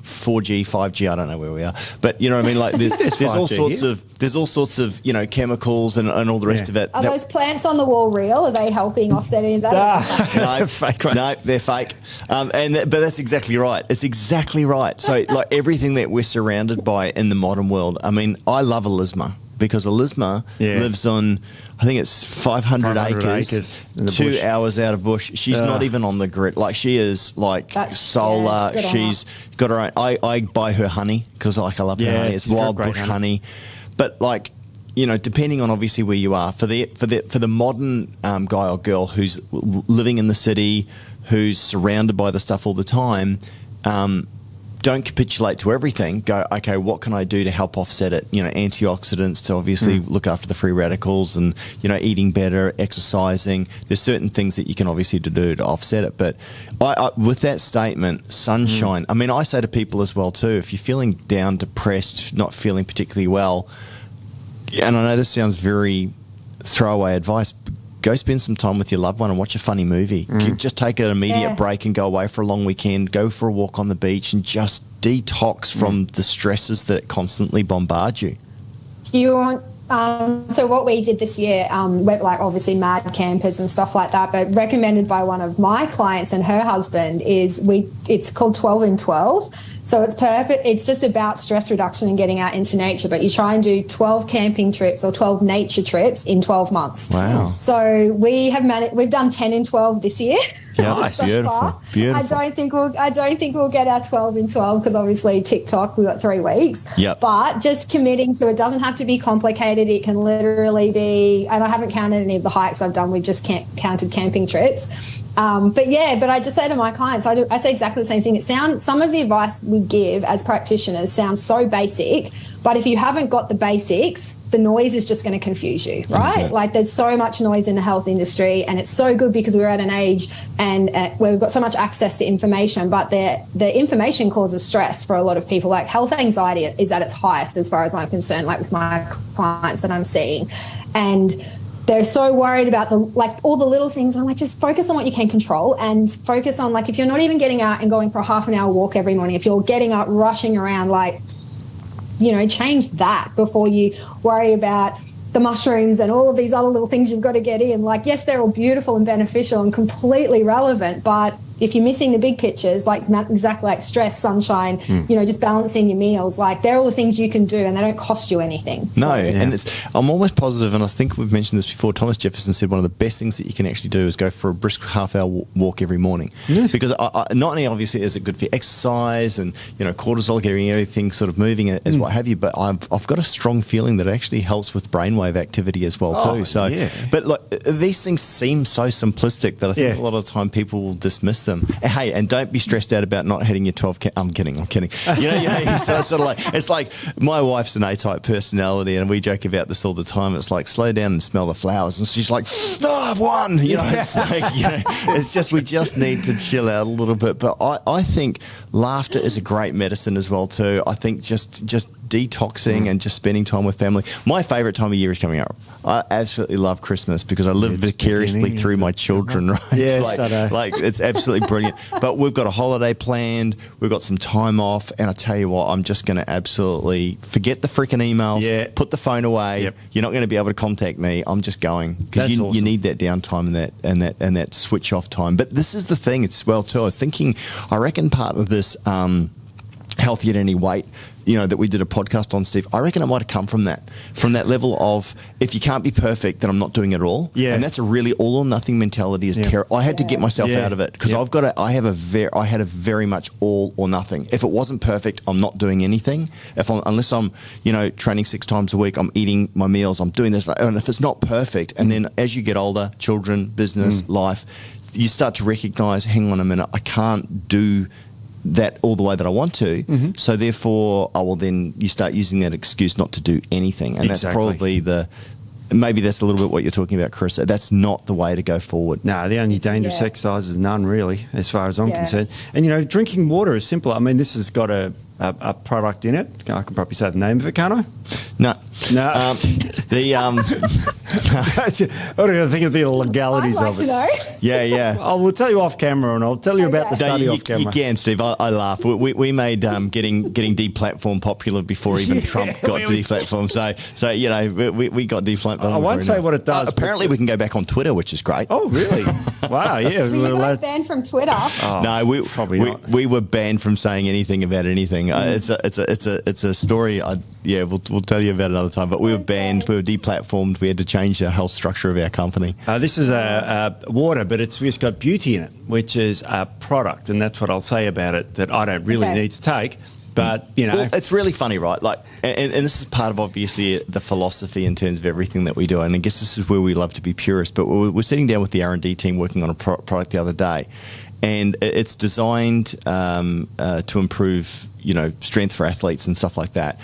4G, 5G, I don't know where we are, but you know what I mean? Like there's all sorts of, chemicals and all the rest of it. Are those plants on the wall real? Are they helping offset any of that? No, fake ones. No, they're fake. But that's exactly right. It's exactly right. So like everything that we're surrounded by in the modern world, I mean, I love Elisma because Elisma lives on, I think it's 500 acres 2 hours out of bush. She's not even on the grid. Like she is like solar. She's got her own. I buy her honey because I love her honey. It's wild bush honey. But like, depending on obviously where you are, for the modern guy or girl who's living in the city, who's surrounded by the stuff all the time, don't capitulate to everything. Go, okay, what can I do to help offset it? Antioxidants to obviously look after the free radicals and, eating better, exercising. There's certain things that you can obviously do to offset it. But I with that statement, sunshine, I mean, I say to people as well too, if you're feeling down, depressed, not feeling particularly well, and I know this sounds very throwaway advice, but go spend some time with your loved one and watch a funny movie. Just take an immediate break and go away for a long weekend. Go for a walk on the beach and just detox from the stresses that constantly bombard you. Do you want... so what we did this year, went like obviously mad campers and stuff like that, but recommended by one of my clients and her husband it's called 12 in 12. So it's perfect. It's just about stress reduction and getting out into nature, but you try and do 12 camping trips or 12 nature trips in 12 months. Wow. So we've done 10 in 12 this year. Nice. So Beautiful. Beautiful. I don't think we'll get our 12 in 12 because obviously TikTok, we've got 3 weeks. Yep. But just committing to it doesn't have to be complicated. It can literally be, and I haven't counted any of the hikes I've done. We've just counted camping trips. But I just say to my clients, I say exactly the same thing. Some of the advice we give as practitioners sounds so basic, but if you haven't got the basics, the noise is just going to confuse you, right? Like there's so much noise in the health industry, and it's so good because we're at an age and where we've got so much access to information, but the information causes stress for a lot of people. Like health anxiety is at its highest as far as I'm concerned, like with my clients that I'm seeing. And they're so worried about all the little things. I'm like, just focus on what you can control and focus on, like, if you're not even getting out and going for a half an hour walk every morning, if you're getting up, rushing around, like, change that before you worry about the mushrooms and all of these other little things you've got to get in. Like, yes, they're all beautiful and beneficial and completely relevant, but if you're missing the big pictures, like exactly like stress, sunshine, just balancing your meals, like they're all the things you can do and they don't cost you anything. No, and I'm almost positive, and I think we've mentioned this before, Thomas Jefferson said one of the best things that you can actually do is go for a brisk half-hour walk every morning. Because not only obviously is it good for exercise and, cortisol, getting everything sort of moving as what have you, but I've got a strong feeling that it actually helps with brainwave activity as well too. So, but like, these things seem so simplistic that I think a lot of the time people will dismiss them. Hey, and don't be stressed out about not hitting your 12. I'm kidding. So it's sort of like, it's like my wife's an A-type personality, and we joke about this all the time. It's like, slow down and smell the flowers, and she's like, I've won. It's like, it's just, we just need to chill out a little bit. But I think laughter is a great medicine as well too. I think just detoxing and just spending time with family. My favourite time of year is coming up. I absolutely love Christmas because I live vicariously through my children, right? Yes, like it's absolutely brilliant. But we've got a holiday planned. We've got some time off. And I tell you what, I'm just going to absolutely forget the freaking emails, put the phone away. Yep. You're not going to be able to contact me. I'm just going because Awesome. you need that downtime and that switch off time. But this is the thing as well too. I was thinking, I reckon part of this healthy at any weight, that we did a podcast on, Steve, I reckon it might have come from that level of, if you can't be perfect, then I'm not doing it all. Yeah. And that's a really all or nothing mentality is terrible. I had to get myself out of it because I had a very much all or nothing. If it wasn't perfect, I'm not doing anything. Unless I'm, training 6 times a week, I'm eating my meals, I'm doing this. And if it's not perfect, and then as you get older, children, business, life, you start to recognize, hang on a minute, I can't do that all the way that I want to. So therefore, you start using that excuse not to do anything. And that's probably maybe that's a little bit what you're talking about, Carissa. That's not the way to go forward. No, the only dangerous exercise is none, really, as far as I'm concerned. And, drinking water is simple. I mean, this has got a product in it. I can probably say the name of it, can't I? No. What do you think of the legalities I'd like of it? to know. Yeah. We'll tell you off camera, and I'll tell you about the study off camera. You can, Steve. I laugh. We made getting deplatformed popular before even Trump got deplatformed. So we got deplatformed. I won't say what it does. Apparently, we can go back on Twitter, which is great. Oh, really? Wow, yeah. So you guys banned from Twitter? No, we were banned from saying anything about anything. It's a story. We'll tell you about it another time. But we were banned. We were deplatformed. We had to change the whole structure of our company. This is a water, but it's got beauty in it, which is a product, and that's what I'll say about it that I don't really need to take. But well, it's really funny, right? Like, and this is part of obviously the philosophy in terms of everything that we do. And I guess this is where we love to be purists. But we're sitting down with the R&D team working on a product the other day, and it's designed to improve, strength for athletes and stuff like that.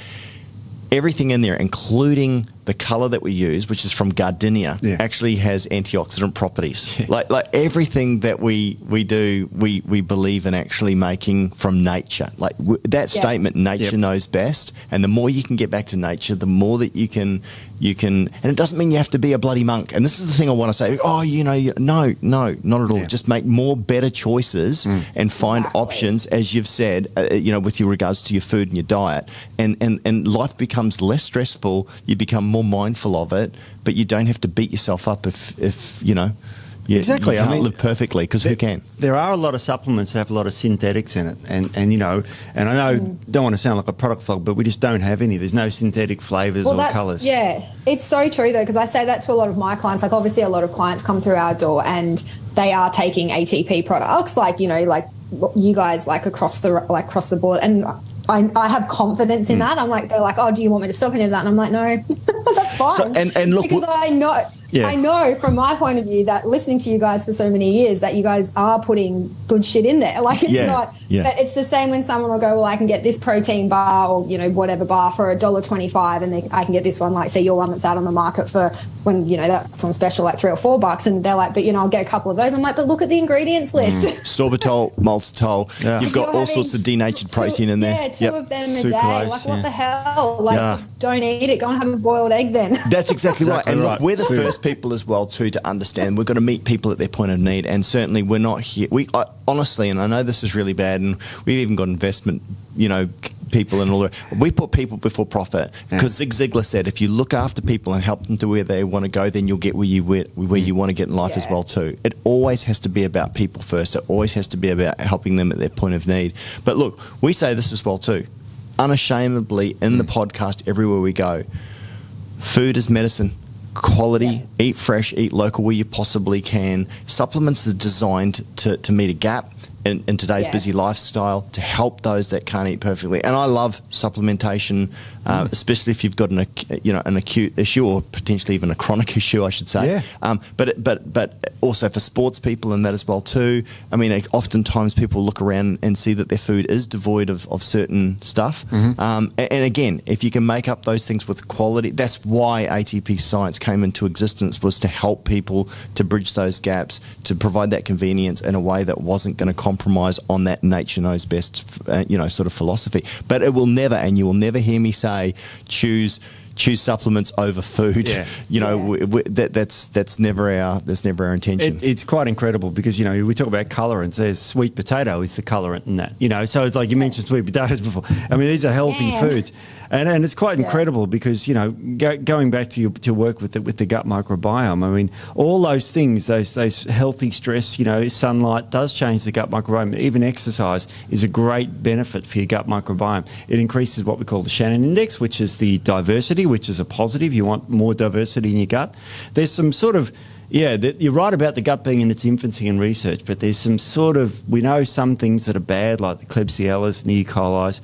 Everything in there, including the color that we use, which is from gardenia, actually has antioxidant properties. Like everything that we do, we believe in actually making from nature. Like that statement, nature knows best. And the more you can get back to nature, the more that you can, and it doesn't mean you have to be a bloody monk. And this is the thing I want to say. No, not at all. Just make more better choices and find options, as you've said, with your regards to your food and your diet. And life becomes less stressful. You become more mindful of it, but you don't have to beat yourself up if you exactly. can't live perfectly, because who can? There are a lot of supplements that have a lot of synthetics in it, and I know don't want to sound like a product flog, but we just don't have any. There's no synthetic flavors or colors. Yeah, it's so true though, because I say that to a lot of my clients. Like obviously a lot of clients come through our door and they are taking ATP products, like you guys, like across the board, and I have confidence in that. They're like, oh, do you want me to stop any of that? And I'm like, no, that's fine. So, and look, because I know from my point of view that listening to you guys for so many years that you guys are putting good shit in there. Like it's not, but it's the same when someone will go, well, I can get this protein bar or, whatever bar for $1.25 and I can get this one, like say your one that's out on the market for when, that's on special like $3 or $4. And they're like, but I'll get a couple of those. I'm like, but look at the ingredients list. Sorbitol, maltitol. You've got all sorts of denatured protein in there. Two of them a day. Like what the hell? Like just don't eat it. Go and have a boiled egg then. That's exactly right. And look, we're the first people as well too to understand we've got to meet people at their point of need, and certainly we're not here. Honestly, and I know this is really bad, and we've even got investment, people and all that. We put people before profit because Zig Ziglar said, if you look after people and help them to where they want to go, then you'll get where you want to get in life as well too. It always has to be about people first. It always has to be about helping them at their point of need. But look, we say this as well too, unashamedly in the podcast everywhere we go. Food is medicine. Quality, eat fresh, eat local where you possibly can. Supplements are designed to meet a gap in today's busy lifestyle, to help those that can't eat perfectly. And I love supplementation, especially if you've got an acute issue or potentially even a chronic issue, I should say. But also for sports people and that as well too. I mean, oftentimes people look around and see that their food is devoid of certain stuff. And again, if you can make up those things with quality, that's why ATP science came into existence, was to help people to bridge those gaps, to provide that convenience in a way that wasn't going to compromise on that nature knows best, sort of philosophy. But it will never, and you will never hear me say day, choose supplements over food. Yeah. You know, that's never our intention. It's quite incredible because, you know, we talk about colorants. There's sweet potato is the colorant in that, you know. So it's like you mentioned sweet potatoes before. I mean, these are healthy foods. And it's quite incredible because, you know, going back to work with the gut microbiome, I mean, all those things, those healthy stress, you know, sunlight does change the gut microbiome. Even exercise is a great benefit for your gut microbiome. It increases what we call the Shannon index, which is the diversity, which is a positive. You want more diversity in your gut. There's some sort of you're right about the gut being in its infancy in research, but there's some sort of, we know some things that are bad, like the Klebsiellas and the E. coli's.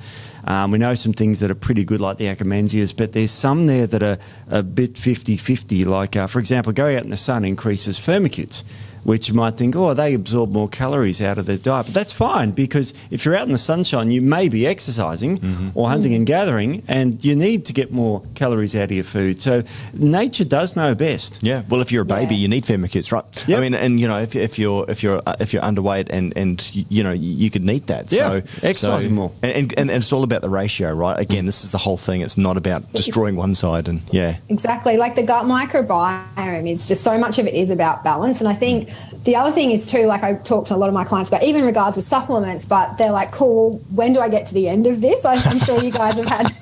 We know some things that are pretty good, like the Akkermansias, but there's some there that are a bit 50-50, like, for example, going out in the sun increases firmicutes, which you might think, oh, they absorb more calories out of their diet. But that's fine, because if you're out in the sunshine, you may be exercising or hunting and gathering, and you need to get more calories out of your food. So nature does know best. Yeah. Well, if you're a baby, you need firmicutes, right? Yep. I mean, and you know, if you're underweight and you know, you could need that. Yeah. Exercising more. And it's all about the ratio, right? Again, this is the whole thing. It's not about destroying one side. And exactly. Like the gut microbiome is just, so much of it is about balance. And I think the other thing is too, like I talk to a lot of my clients about, even in regards with supplements, but they're like, cool, when do I get to the end of this? I'm sure you guys have had.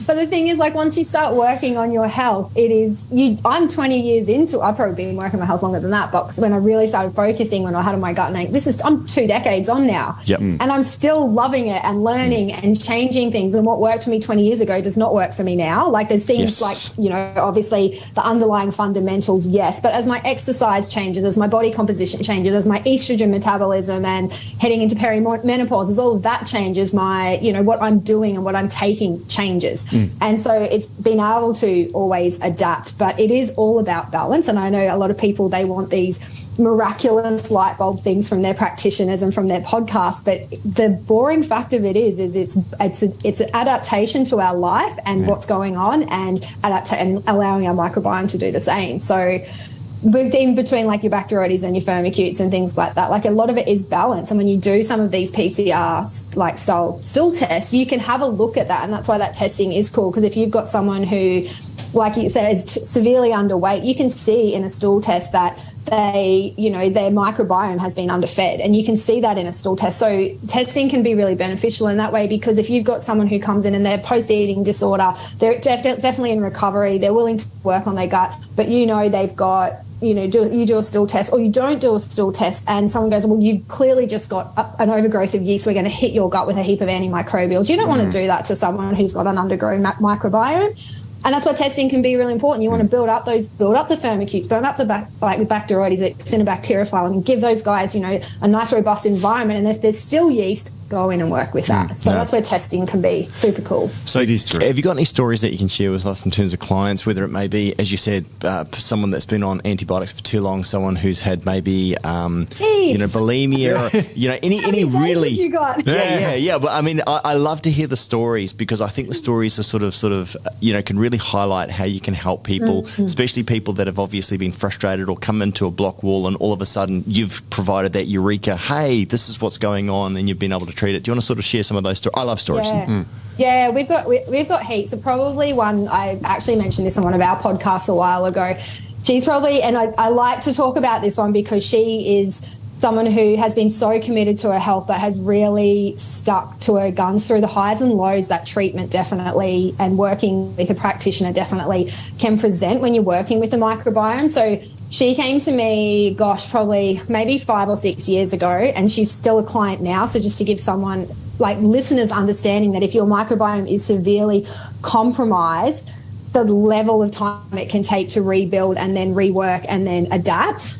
But the thing is, like, once you start working on your health, I'm 20 years into, I've probably been working on my health longer than that, but when I really started focusing, when I had my gut ache, I'm 2 decades on now. Yep. And I'm still loving it and learning and changing things. And what worked for me 20 years ago does not work for me now. Like, there's things like, you know, obviously the underlying fundamentals, yes. But as my exercise changes, as my body composition changes, as my estrogen metabolism and heading into perimenopause, as all of that changes, my, you know, what I'm doing and what I'm taking changes. And so it's been able to always adapt, but it is all about balance. And I know a lot of people, they want these miraculous light bulb things from their practitioners and from their podcasts, but the boring fact of it is it's an adaptation to our life and what's going on, and allowing our microbiome to do the same. So in between, like, your Bacteroides and your firmicutes and things like that, like, a lot of it is balance. And when you do some of these PCR like style stool tests, you can have a look at that, and that's why that testing is cool. Because if you've got someone who, like you said, is severely underweight, you can see in a stool test that they, you know, their microbiome has been underfed, and you can see that in a stool test. So testing can be really beneficial in that way, because if you've got someone who comes in and they're post-eating disorder, they're definitely in recovery, they're willing to work on their gut, but you know they've got, you know, you do a stool test or you don't do a stool test, and someone goes, well, you've clearly just got an overgrowth of yeast, we're going to hit your gut with a heap of antimicrobials. You don't want to do that to someone who's got an undergrown microbiome. And that's why testing can be really important. You want to build up the firmicutes, build up with Bacteroides, Cinebacteriophile, and give those guys, you know, a nice robust environment. And if there's still yeast, go in and work with that. So that's where testing can be super cool. So it is true. Have you got any stories that you can share with us in terms of clients, whether it may be, as you said, someone that's been on antibiotics for too long, someone who's had maybe, you know, bulimia, or, you know, any really... You got? Yeah. But I mean, I love to hear the stories, because I think the stories are sort of, you know, can really highlight how you can help people, especially people that have obviously been frustrated or come into a block wall, and all of a sudden you've provided that eureka, hey, this is what's going on, and you've been able to treat it. Do you want to sort of share some of those stories? I love stories. Yeah, we've got heaps. So probably one, I actually mentioned this on one of our podcasts a while ago. She's probably, and I like to talk about this one because she is someone who has been so committed to her health but has really stuck to her guns through the highs and lows that treatment definitely, and working with a practitioner definitely can present when you're working with the microbiome. So she came to me, probably maybe 5 or 6 years ago, and she's still a client now. So just to give someone, like listeners, understanding that if your microbiome is severely compromised, the level of time it can take to rebuild and then rework and then adapt.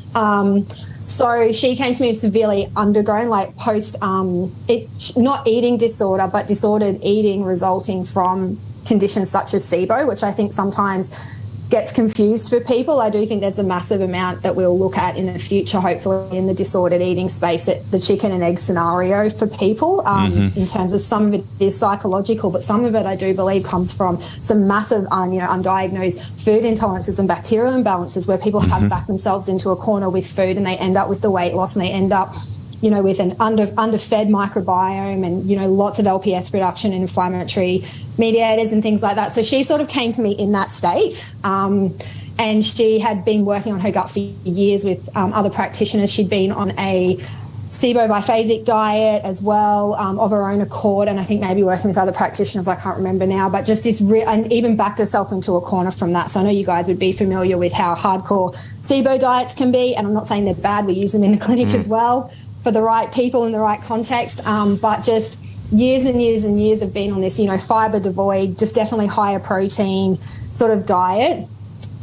So she came to me severely undergrown, like not eating disorder, but disordered eating resulting from conditions such as SIBO, which I think sometimes gets confused for people. I do think there's a massive amount that we'll look at in the future, hopefully, in the disordered eating space, at the chicken and egg scenario for people, in terms of some of it is psychological, but some of it I do believe comes from some massive, undiagnosed food intolerances and bacterial imbalances where people have backed themselves into a corner with food, and they end up with the weight loss, and they end up, with an underfed microbiome and, lots of LPS production and inflammatory mediators and things like that. So she sort of came to me in that state. And she had been working on her gut for years with other practitioners. She'd been on a SIBO biphasic diet as well, of her own accord, and I think maybe working with other practitioners, I can't remember now, but just this and even backed herself into a corner from that. So I know you guys would be familiar with how hardcore SIBO diets can be, and I'm not saying they're bad, we use them in the clinic as well for the right people in the right context, but just years and years and years of being on this, fibre devoid, just definitely higher protein sort of diet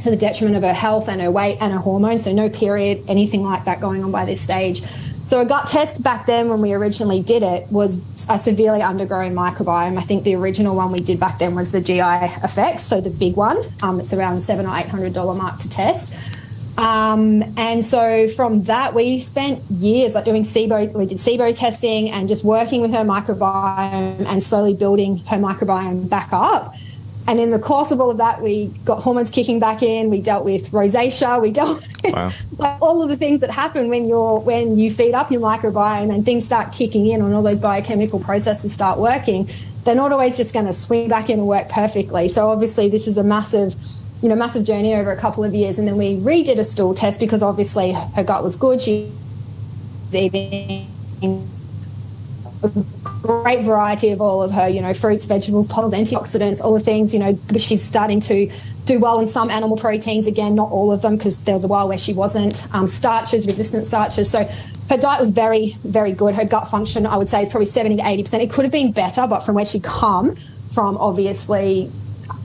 to the detriment of her health and her weight and her hormones, so no period, anything like that going on by this stage. So a gut test back then when we originally did it was a severely undergrown microbiome. I think the original one we did back then was the GI effects, so the big one. It's around $700 or $800 mark to test. And so from that, we spent years doing SIBO. We did SIBO testing and just working with her microbiome and slowly building her microbiome back up. And in the course of all of that, we got hormones kicking back in. We dealt with rosacea. We dealt with all of the things that happen when you feed up your microbiome and things start kicking in and all those biochemical processes start working. They're not always just going to swing back in and work perfectly. So obviously, this is a massive journey over a couple of years. And then we redid a stool test because obviously her gut was good. She was eating a great variety of all of her, fruits, vegetables, pods, antioxidants, all the things, she's starting to do well in some animal proteins, again, not all of them, because there was a while where she wasn't, starches, resistant starches. So her diet was very, very good. Her gut function, I would say, is probably 70 to 80%. It could have been better, but from where she come from, obviously,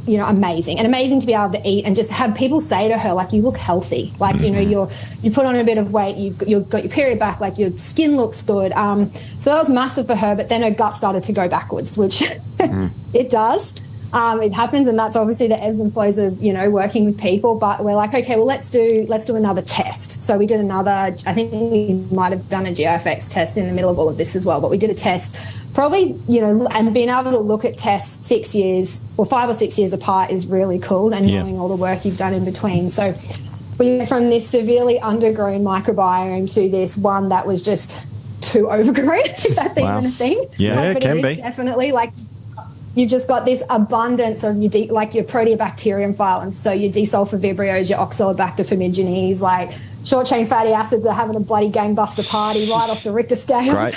amazing. And amazing to be able to eat and just have people say to her, like, you look healthy. Like, you put on a bit of weight, you've got your period back, like your skin looks good. So that was massive for her, but then her gut started to go backwards, which it does. It happens, and that's obviously the ebbs and flows of, working with people. But we're like, okay, well, let's do another test. So we did another, I think we might have done a GIFX test in the middle of all of this as well, but we did a test probably, and being able to look at tests 6 years or 5 or 6 years apart is really cool, and knowing all the work you've done in between. So we went from this severely undergrown microbiome to this one that was just too overgrown, if that's even a thing. Yeah, it can be. Definitely, like, you've just got this abundance of your proteobacterium file, and so your desulfur vibrios, your oxalobacter formigenes, like short-chain fatty acids are having a bloody gangbuster party right off the Richter scale. Great,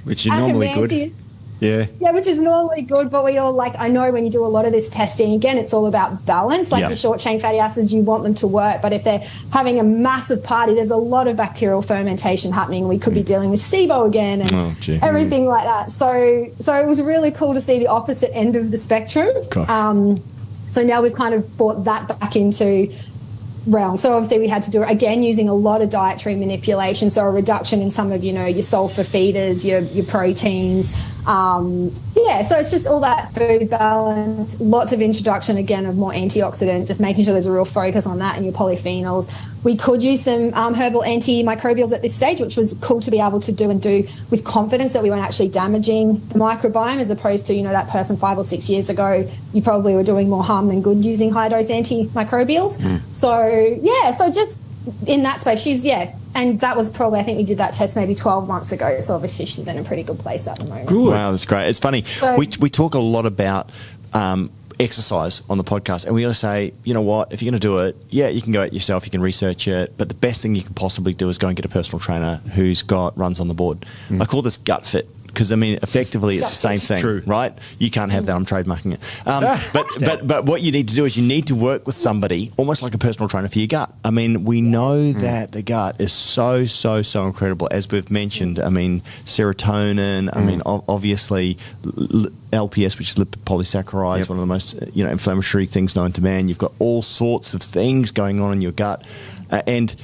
which is normally good. Yeah, which is normally good, but we all, I know when you do a lot of this testing, again, it's all about balance. Your short-chain fatty acids, you want them to work, but if they're having a massive party, there's a lot of bacterial fermentation happening. We could be dealing with SIBO again and everything like that. So it was really cool to see the opposite end of the spectrum. So now we've kind of brought that back into realm. So obviously we had to do it again using a lot of dietary manipulation, so a reduction in some of your sulfur feeders, your proteins, so it's just all that food balance, lots of introduction again of more antioxidant, just making sure there's a real focus on that, and your polyphenols. We could use some herbal antimicrobials at this stage, which was cool to be able to do with confidence that we weren't actually damaging the microbiome, as opposed to that person 5 or 6 years ago, you probably were doing more harm than good using high dose antimicrobials. So just in that space, and that was probably, I think we did that test maybe 12 months ago. So obviously she's in a pretty good place at the moment. Good. Wow, that's great. It's funny. So, we talk a lot about exercise on the podcast, and we always say, you know what, if you're going to do it, you can go it yourself, you can research it, but the best thing you can possibly do is go and get a personal trainer who's got runs on the board. I call this gut fit. Because, effectively it's the same thing, true. Right? You can't have that. I'm trademarking it. But what you need to do is you need to work with somebody, almost like a personal trainer for your gut. we know that the gut is so incredible. As we've mentioned, serotonin, obviously LPS, which is lipid polysaccharides, one of the most inflammatory things known to man. You've got all sorts of things going on in your gut. And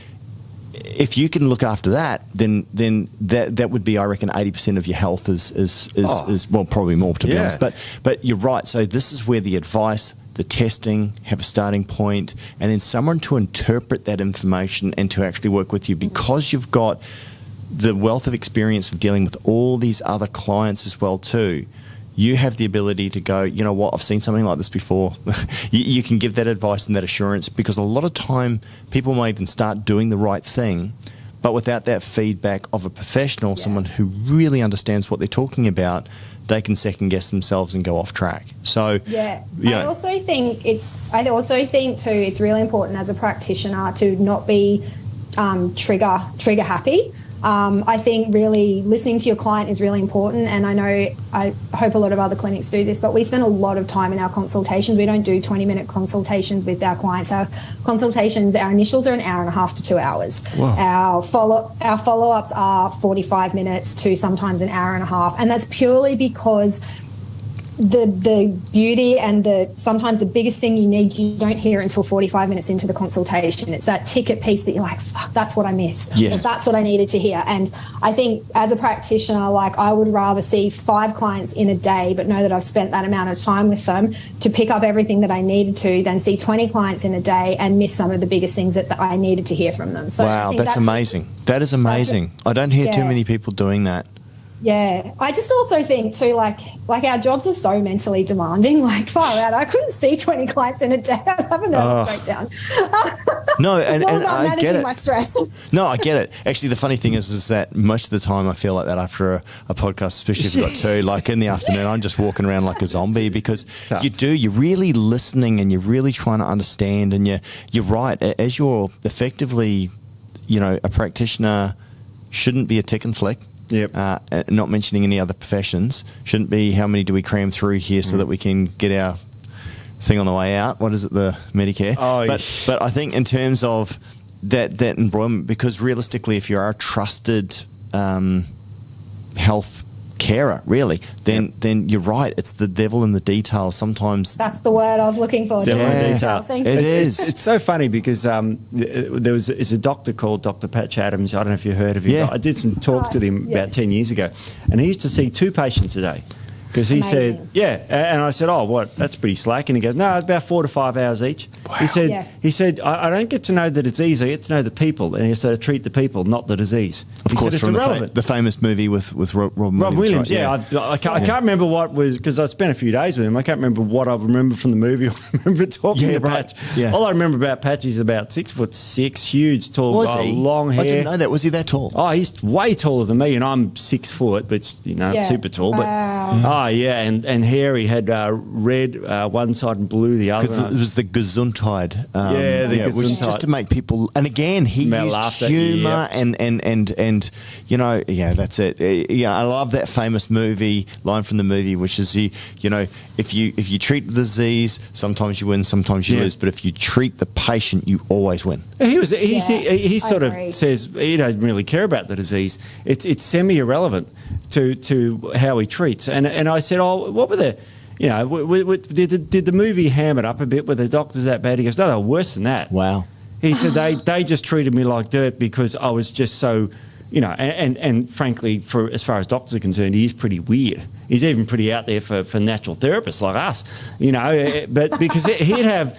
if you can look after that, then that would be, I reckon, 80% of your health is well, probably more, to be honest. But you're right. So this is where the advice, the testing, have a starting point, and then someone to interpret that information and to actually work with you, because you've got the wealth of experience of dealing with all these other clients as well too. You have the ability to go, you know what, I've seen something like this before. you can give that advice and that assurance, because a lot of time people might even start doing the right thing, but without that feedback of a professional, someone who really understands what they're talking about, they can second guess themselves and go off track. So I also think too it's really important as a practitioner to not be trigger happy. I think really listening to your client is really important, and I hope a lot of other clinics do this, but we spend a lot of time in our consultations. We don't do 20-minute consultations with our clients. Our consultations, our initials are an hour and a half to 2 hours. Wow. Our follow-ups are 45 minutes to sometimes an hour and a half, and that's purely because the beauty and sometimes the biggest thing you need, you don't hear until 45 minutes into the consultation. It's that ticket piece that you're like, fuck, that's what I missed. Yes. Or that's what I needed to hear. And I think as a practitioner, like, I would rather see 5 clients in a day but know that I've spent that amount of time with them to pick up everything that I needed to, than see 20 clients in a day and miss some of the biggest things that I needed to hear from them. So wow, that's amazing. That is amazing. I don't hear too many people doing that. Yeah, I just also think too, like our jobs are so mentally demanding. Like, far out, I couldn't see 20 clients in a day. I'd have a nervous breakdown. No, and I get it. My stress. No, I get it. Actually, the funny thing is that most of the time I feel like that after a podcast, especially if you've got 2. Like in the afternoon, I'm just walking around like a zombie, because you're really listening and you're really trying to understand, and you're right. As you're effectively, a practitioner shouldn't be a tick and flick. Yep. Not mentioning any other professions. Shouldn't be how many do we cram through here so that we can get our thing on the way out. What is it, the Medicare? But I think in terms of that embroilment, because realistically, if you are a trusted health carer, really, then you're right. It's the devil in the details. Sometimes that's the word I was looking for. Devil in detail. Thank you. It's so funny because there's a doctor called Dr. Patch Adams. I don't know if you heard of him. Yeah. I did some talks with him about 10 years ago, and he used to see 2 patients a day. Because he said, and I said, oh, what? That's pretty slack. And he goes, no, about 4 to 5 hours each. Wow. He said, I don't get to know the disease, I get to know the people, and he has to treat the people, not the disease. Of course, it's from irrelevant. The famous movie with Rob Williams. Rob Williams, right? I can't remember what was, because I spent a few days with him. I can't remember what I remember from the movie. I remember talking to Patch. Yeah. All I remember about Patch is about 6'6", huge, tall guy, long hair. I didn't know that. Was he that tall? Oh, he's way taller than me, and I'm 6 foot, but super tall. Wow. But and hair. He had red one side and blue the other. It was the Gesundheit. Gesundheit. Which is just to make people. And again, he used humour and that's it. I love that famous line from the movie, which is if you treat the disease, sometimes you win, sometimes you lose, but if you treat the patient, you always win. He sort of says he doesn't really care about the disease. It's semi-irrelevant to how he treats. And I said, oh, what were the, did the movie ham it up a bit? Were the doctors that bad? He goes, no, they were worse than that. Wow. He said they just treated me like dirt because I was just so, and frankly, for as far as doctors are concerned, he is pretty weird. He's even pretty out there for natural therapists like us, but because he'd have,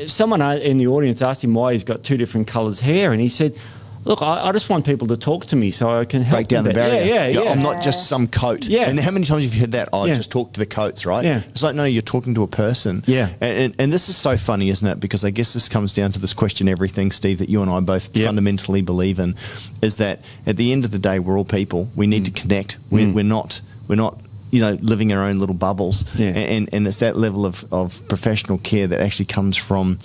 someone in the audience asked him why he's got 2 different colours hair, and he said, look, I just want people to talk to me so I can help break down the barrier. Yeah. I'm not just some coat. Yeah. And how many times have you heard that? Just talk to the coats, right? Yeah. It's like, no, you're talking to a person. Yeah. And this is so funny, isn't it? Because I guess this comes down to this question everything, Steve, that you and I both fundamentally believe in, is that at the end of the day, we're all people. We need to connect. We're not living our own little bubbles. Yeah. And it's that level of professional care that actually comes from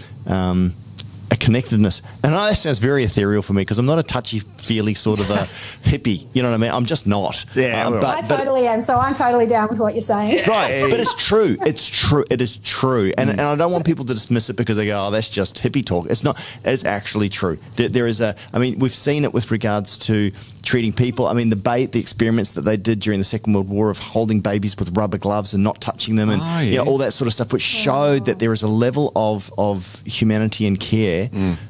a connectedness. And I know that sounds very ethereal for me because I'm not a touchy-feely sort of a hippie. You know what I mean? I'm just not. Yeah, I totally am, so I'm totally down with what you're saying. Right, but it's true. It's true. It is true. And I don't want people to dismiss it because they go, oh, that's just hippie talk. It's not. It's actually true. There is we've seen it with regards to treating people. I mean, the experiments that they did during the Second World War of holding babies with rubber gloves and not touching them and all that sort of stuff, which showed that there is a level of humanity and care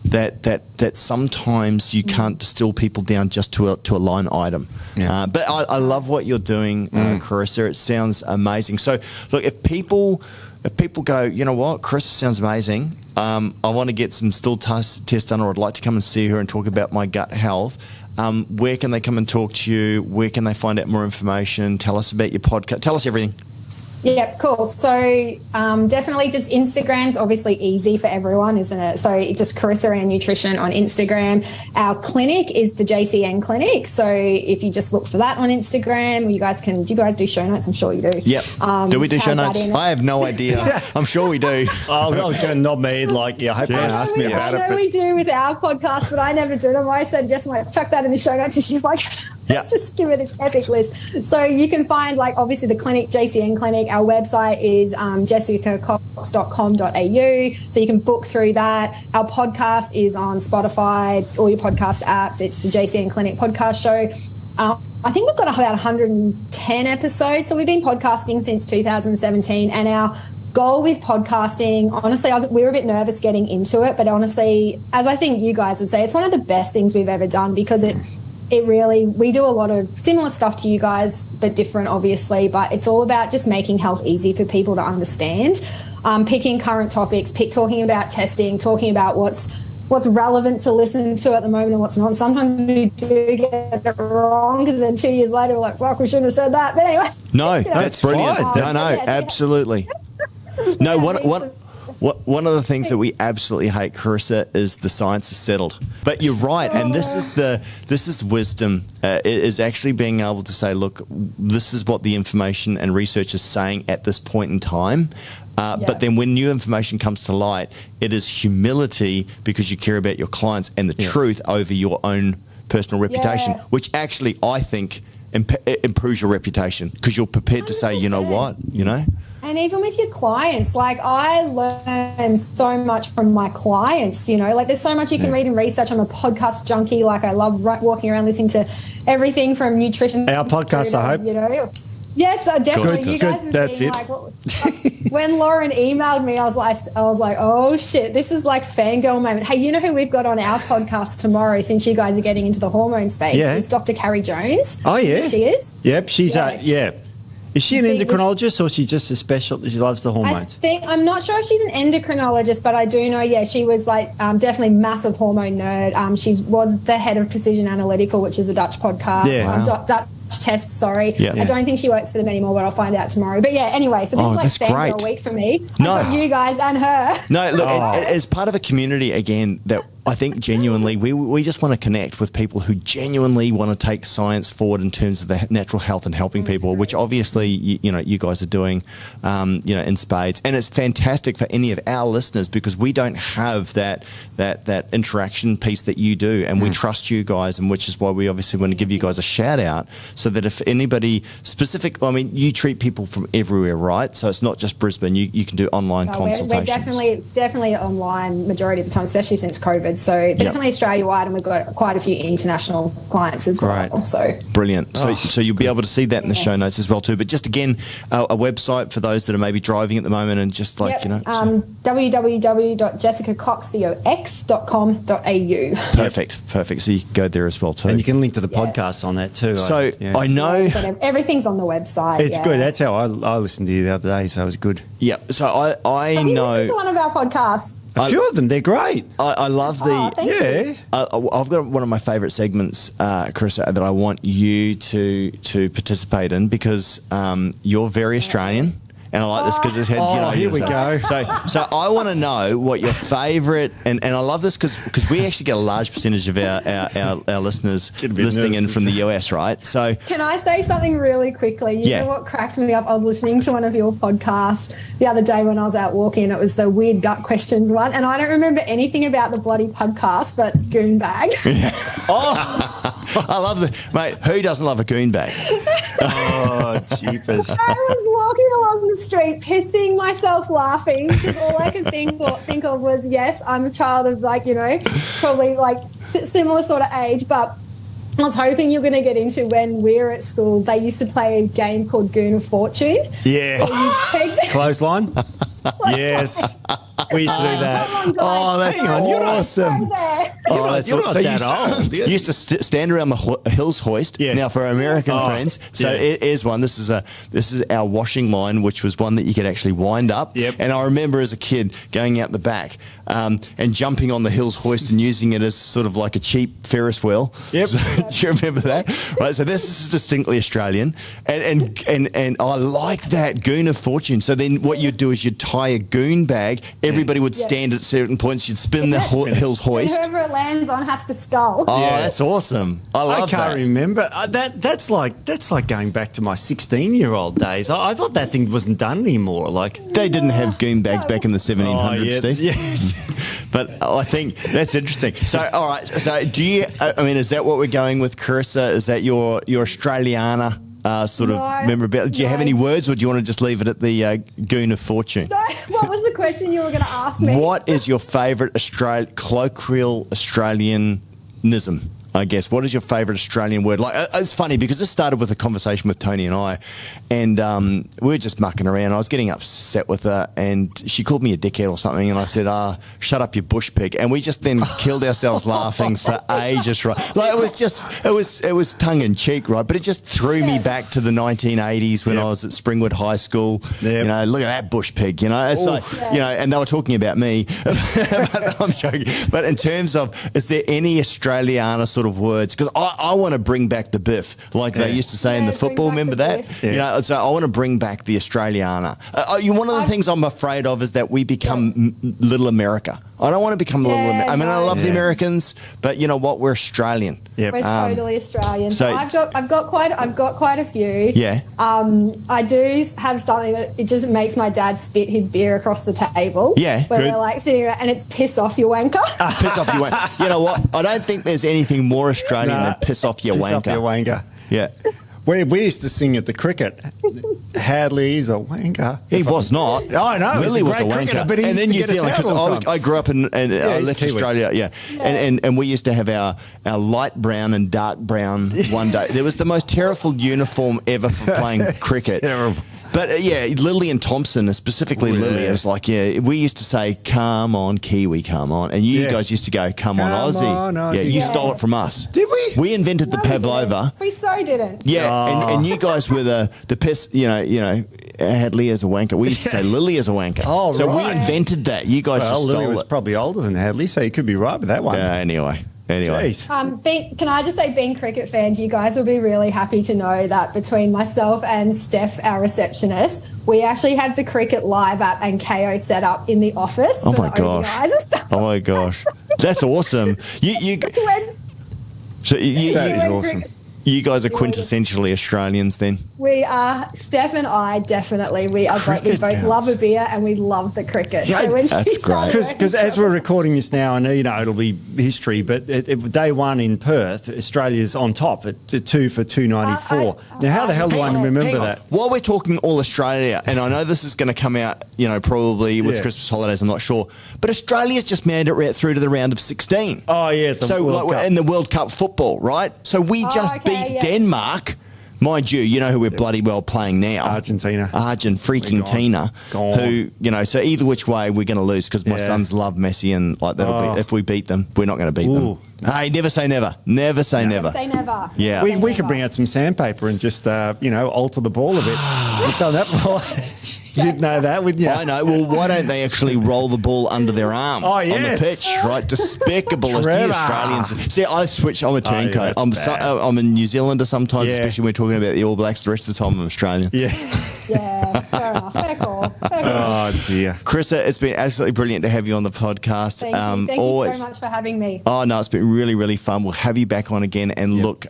that sometimes you can't distill people down just to a line item. Yeah. But I love what you're doing, Carissa. It sounds amazing. So, look, if people go, you know what, Carissa sounds amazing. I want to get some stool tests done, or I'd like to come and see her and talk about my gut health. Where can they come and talk to you? Where can they find out more information? Tell us about your podcast. Tell us everything. Yeah, cool. So definitely just Instagram's obviously easy for everyone, isn't it? So just Carissa and Nutrition on Instagram. Our clinic is the JCN Clinic. So if you just look for that on Instagram, do you guys do show notes? I'm sure you do. Yep. Do we do show notes? I have no idea. I'm sure we do. I was going to nod my head like, I hope you ask me about it. I know we do with our podcast, but I never do them. I said, Jess, I'm like, chuck that in the show notes. And she's like, just give it an epic list. So you can find, like, obviously the clinic, JCN Clinic. Our website is jessicacox.com.au. So you can book through that. Our podcast is on Spotify, all your podcast apps. It's the JCN Clinic podcast show. I think we've got about 110 episodes. So we've been podcasting since 2017. And our goal with podcasting, honestly, we were a bit nervous getting into it. But honestly, as I think you guys would say, it's one of the best things we've ever done because we do a lot of similar stuff to you guys, but different, obviously. But it's all about just making health easy for people to understand, picking current topics, talking about testing, talking about what's relevant to listen to at the moment and what's not. Sometimes we do get it wrong because then 2 years later we're like, fuck, we shouldn't have said that. But anyway. No, that's brilliant. Absolutely. No, one of the things that we absolutely hate, Carissa, is the science is settled. But you're right, and this is wisdom. It is actually being able to say, look, this is what the information and research is saying at this point in time. But then when new information comes to light, it is humility because you care about your clients and the truth over your own personal reputation, which actually I think improves your reputation because you're prepared to say, you know what, And even with your clients, like I learn so much from my clients, like there's so much you can read and research. I'm a podcast junkie. Like I love walking around listening to everything from nutrition. Our podcast, I hope. Yes, definitely. You guys have That's been it. like, when Lauren emailed me, I was like, oh shit, this is like fangirl moment. Hey, you know who we've got on our podcast tomorrow? Since you guys are getting into the hormone space, is Dr. Carrie Jones. Oh yeah, she is. Yep, she's Is she an endocrinologist or is she just a special? She loves the hormones. I'm not sure if she's an endocrinologist, but I do know, she was like definitely massive hormone nerd. She was the head of Precision Analytical, which is a Dutch podcast. Dutch test, sorry. I don't think she works for them anymore, but I'll find out tomorrow. But anyway, so this is like fangirl week for me. I've got you guys and her. No, look, as part of a community, again, that I think genuinely we just want to connect with people who genuinely want to take science forward in terms of the natural health and helping people, which obviously you guys are doing in spades, and it's fantastic for any of our listeners because we don't have that interaction piece that you do, and we trust you guys, and which is why we obviously want to give you guys a shout out so that if anybody specific, you treat people from everywhere, right? So it's not just Brisbane. You can do online consultations. We're definitely online majority of the time, especially since COVID. So definitely Australia-wide, and we've got quite a few international clients as well. Right. So brilliant. So you'll be able to see that in the show notes as well too. But just again, a website for those that are maybe driving at the moment and just www.jessicacox.com.au. Perfect. So you can go there as well too. And you can link to the podcast on that too. So I know everything's on the website. It's good. That's how I listened to you the other day. So it was good. Yeah. So I Have know. You listened to one of our podcasts? A few of them, they're great. I love the I've got one of my favourite segments, Carissa, that I want you to participate in because you're very Australian. And I like this because it's had, here we go. So I want to know what your favourite, and I love this because we actually get a large percentage of our listeners listening in from the US, right? So can I say something really quickly? You know what cracked me up? I was listening to one of your podcasts the other day when I was out walking. It was the weird gut questions one, and I don't remember anything about the bloody podcast, but goon bag. I love mate. Who doesn't love a goon bag? Jeepers. I was walking along the street pissing myself laughing because all I could think of was, yes, I'm a child of probably similar sort of age, but I was hoping you were going to get into when we were at school, they used to play a game called Goon of Fortune. Yeah. Clothesline? Yes. We used to do that. Oh, that's awesome. Oh, that's you're not so that old. You used to stand around the hills hoist. Yeah. Now, for our American friends, so here's one. This is our washing line, which was one that you could actually wind up. Yep. And I remember as a kid going out the back and jumping on the hills hoist and using it as sort of like a cheap Ferris wheel. Yep. So, do you remember that? Right. So this is distinctly Australian, and I like that goon of fortune. So then what you'd do is you'd tie a goon bag. Everybody would stand at certain points. You'd spin the hills hoist. Whoever it lands on has to skull. Oh, that's awesome! I love that. I can't remember. That's like going back to my 16-year-old days. I thought that thing wasn't done anymore. Like They didn't have goon bags back in the 1700s, Steve. Yes. But I think that's interesting. So, all right. So, do you? I mean, is that what we're going with, Carissa? Is that your Australiana sort of memorability? Do you have any words, or do you want to just leave it at the goon of fortune? No, what was the question you were going to ask me? What is your favourite colloquial Australianism? I guess. What is your favourite Australian word? Like, it's funny because this started with a conversation with Tony and I, and we were just mucking around. I was getting upset with her, and she called me a dickhead or something, and I said, shut up, you bush pig. And we just then killed ourselves laughing for ages, right? Like, it was tongue in cheek, right? But it just threw me back to the 1980s when I was at Springwood High School. Yep. You know, look at that bush pig, you know? It's like, you know, and they were talking about me. But I'm joking. But in terms of, is there any Australiana sort of words? Because I want to bring back the biff, like they used to say in the football. Remember that? You know, so I want to bring back the Australiana. One of the things I'm afraid of is that we become little America. I don't want to become little America. I mean, I love the Americans, but you know what? We're Australian. Yep. We're totally Australian. So I've got quite a few. Yeah. I do have something that it just makes my dad spit his beer across the table. Yeah. Where we're like sitting around, and it's piss off you wanker. Piss off you wanker. You know what? I don't think there's anything more Australian than piss off your wanker. Piss off your wanker. Yeah. We used to sing at the cricket. Hadley's a wanker. He was not. I know. Willie was a wanker. But he and then New Zealand, because I grew up and I left Australia. Yeah. And we used to have our light brown and dark brown one day. There was the most terrible uniform ever for playing cricket. Terrible. But Lily and Thompson, specifically Lily, it was like, we used to say, come on, Kiwi, come on. And you guys used to go, come on, Aussie. Aussie. Yeah, you stole it from us. Did we? We invented the pavlova. We so didn't. Yeah, and you guys were the piss, you know, Hadley as a wanker. We used to say Lily as a wanker. Oh, so right. we invented that. You guys just stole Lily was it. probably older than Hadley, so you could be right with that one. Anyway. Jeez. Can I just say, being cricket fans, you guys will be really happy to know that between myself and Steph, our receptionist, we actually had the cricket live app and KO set up in the office. Oh my gosh! Oh my gosh! That's awesome. That is awesome. You guys are quintessentially Australians then. We are, Steph and I definitely, we both love a beer and we love the cricket. Yeah, so when that's great. Because as we're recording this now, and you know it'll be history, but day one in Perth, Australia's on top at 2 for 294. Now, how the hell do I remember that? While we're talking all Australia, and I know this is going to come out, you know, probably with Christmas holidays, I'm not sure, but Australia's just made it right through to the round of 16. Oh yeah, in the World Cup football, right? So we just beat Denmark. Mind you know who we're bloody well playing now. Argentina. Who, you know, so either which way we're going to lose because my sons love Messi and like that'll be, if we beat them, we're not going to beat them. Hey, never say never. Never say never. Never say never. Yeah. We could bring out some sandpaper and just, alter the ball a bit. You've done that before. You'd know that, wouldn't you? I know. Well, why don't they actually roll the ball under their arm on the pitch, right? Despicable as the Australians. See, I switch. I'm a turncoat. I'm a New Zealander sometimes, especially when we're talking about the All Blacks. The rest of the time, I'm Australian. Yeah, fair enough. Fair call. Oh, dear. Carissa, it's been absolutely brilliant to have you on the podcast. Thank you so much for having me. Oh, no, it's been really, really fun. We'll have you back on again. And look,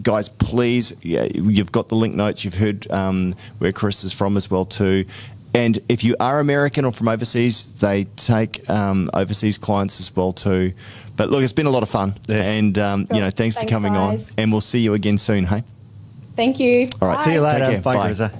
guys, please, you've got the link notes. You've heard where Carissa's from as well too. And if you are American or from overseas, they take overseas clients as well too. But look, it's been a lot of fun. Yeah. And, thanks for coming on. And we'll see you again soon, hey? Thank you. All right. See you later. Take care. Bye, Bye. Carissa.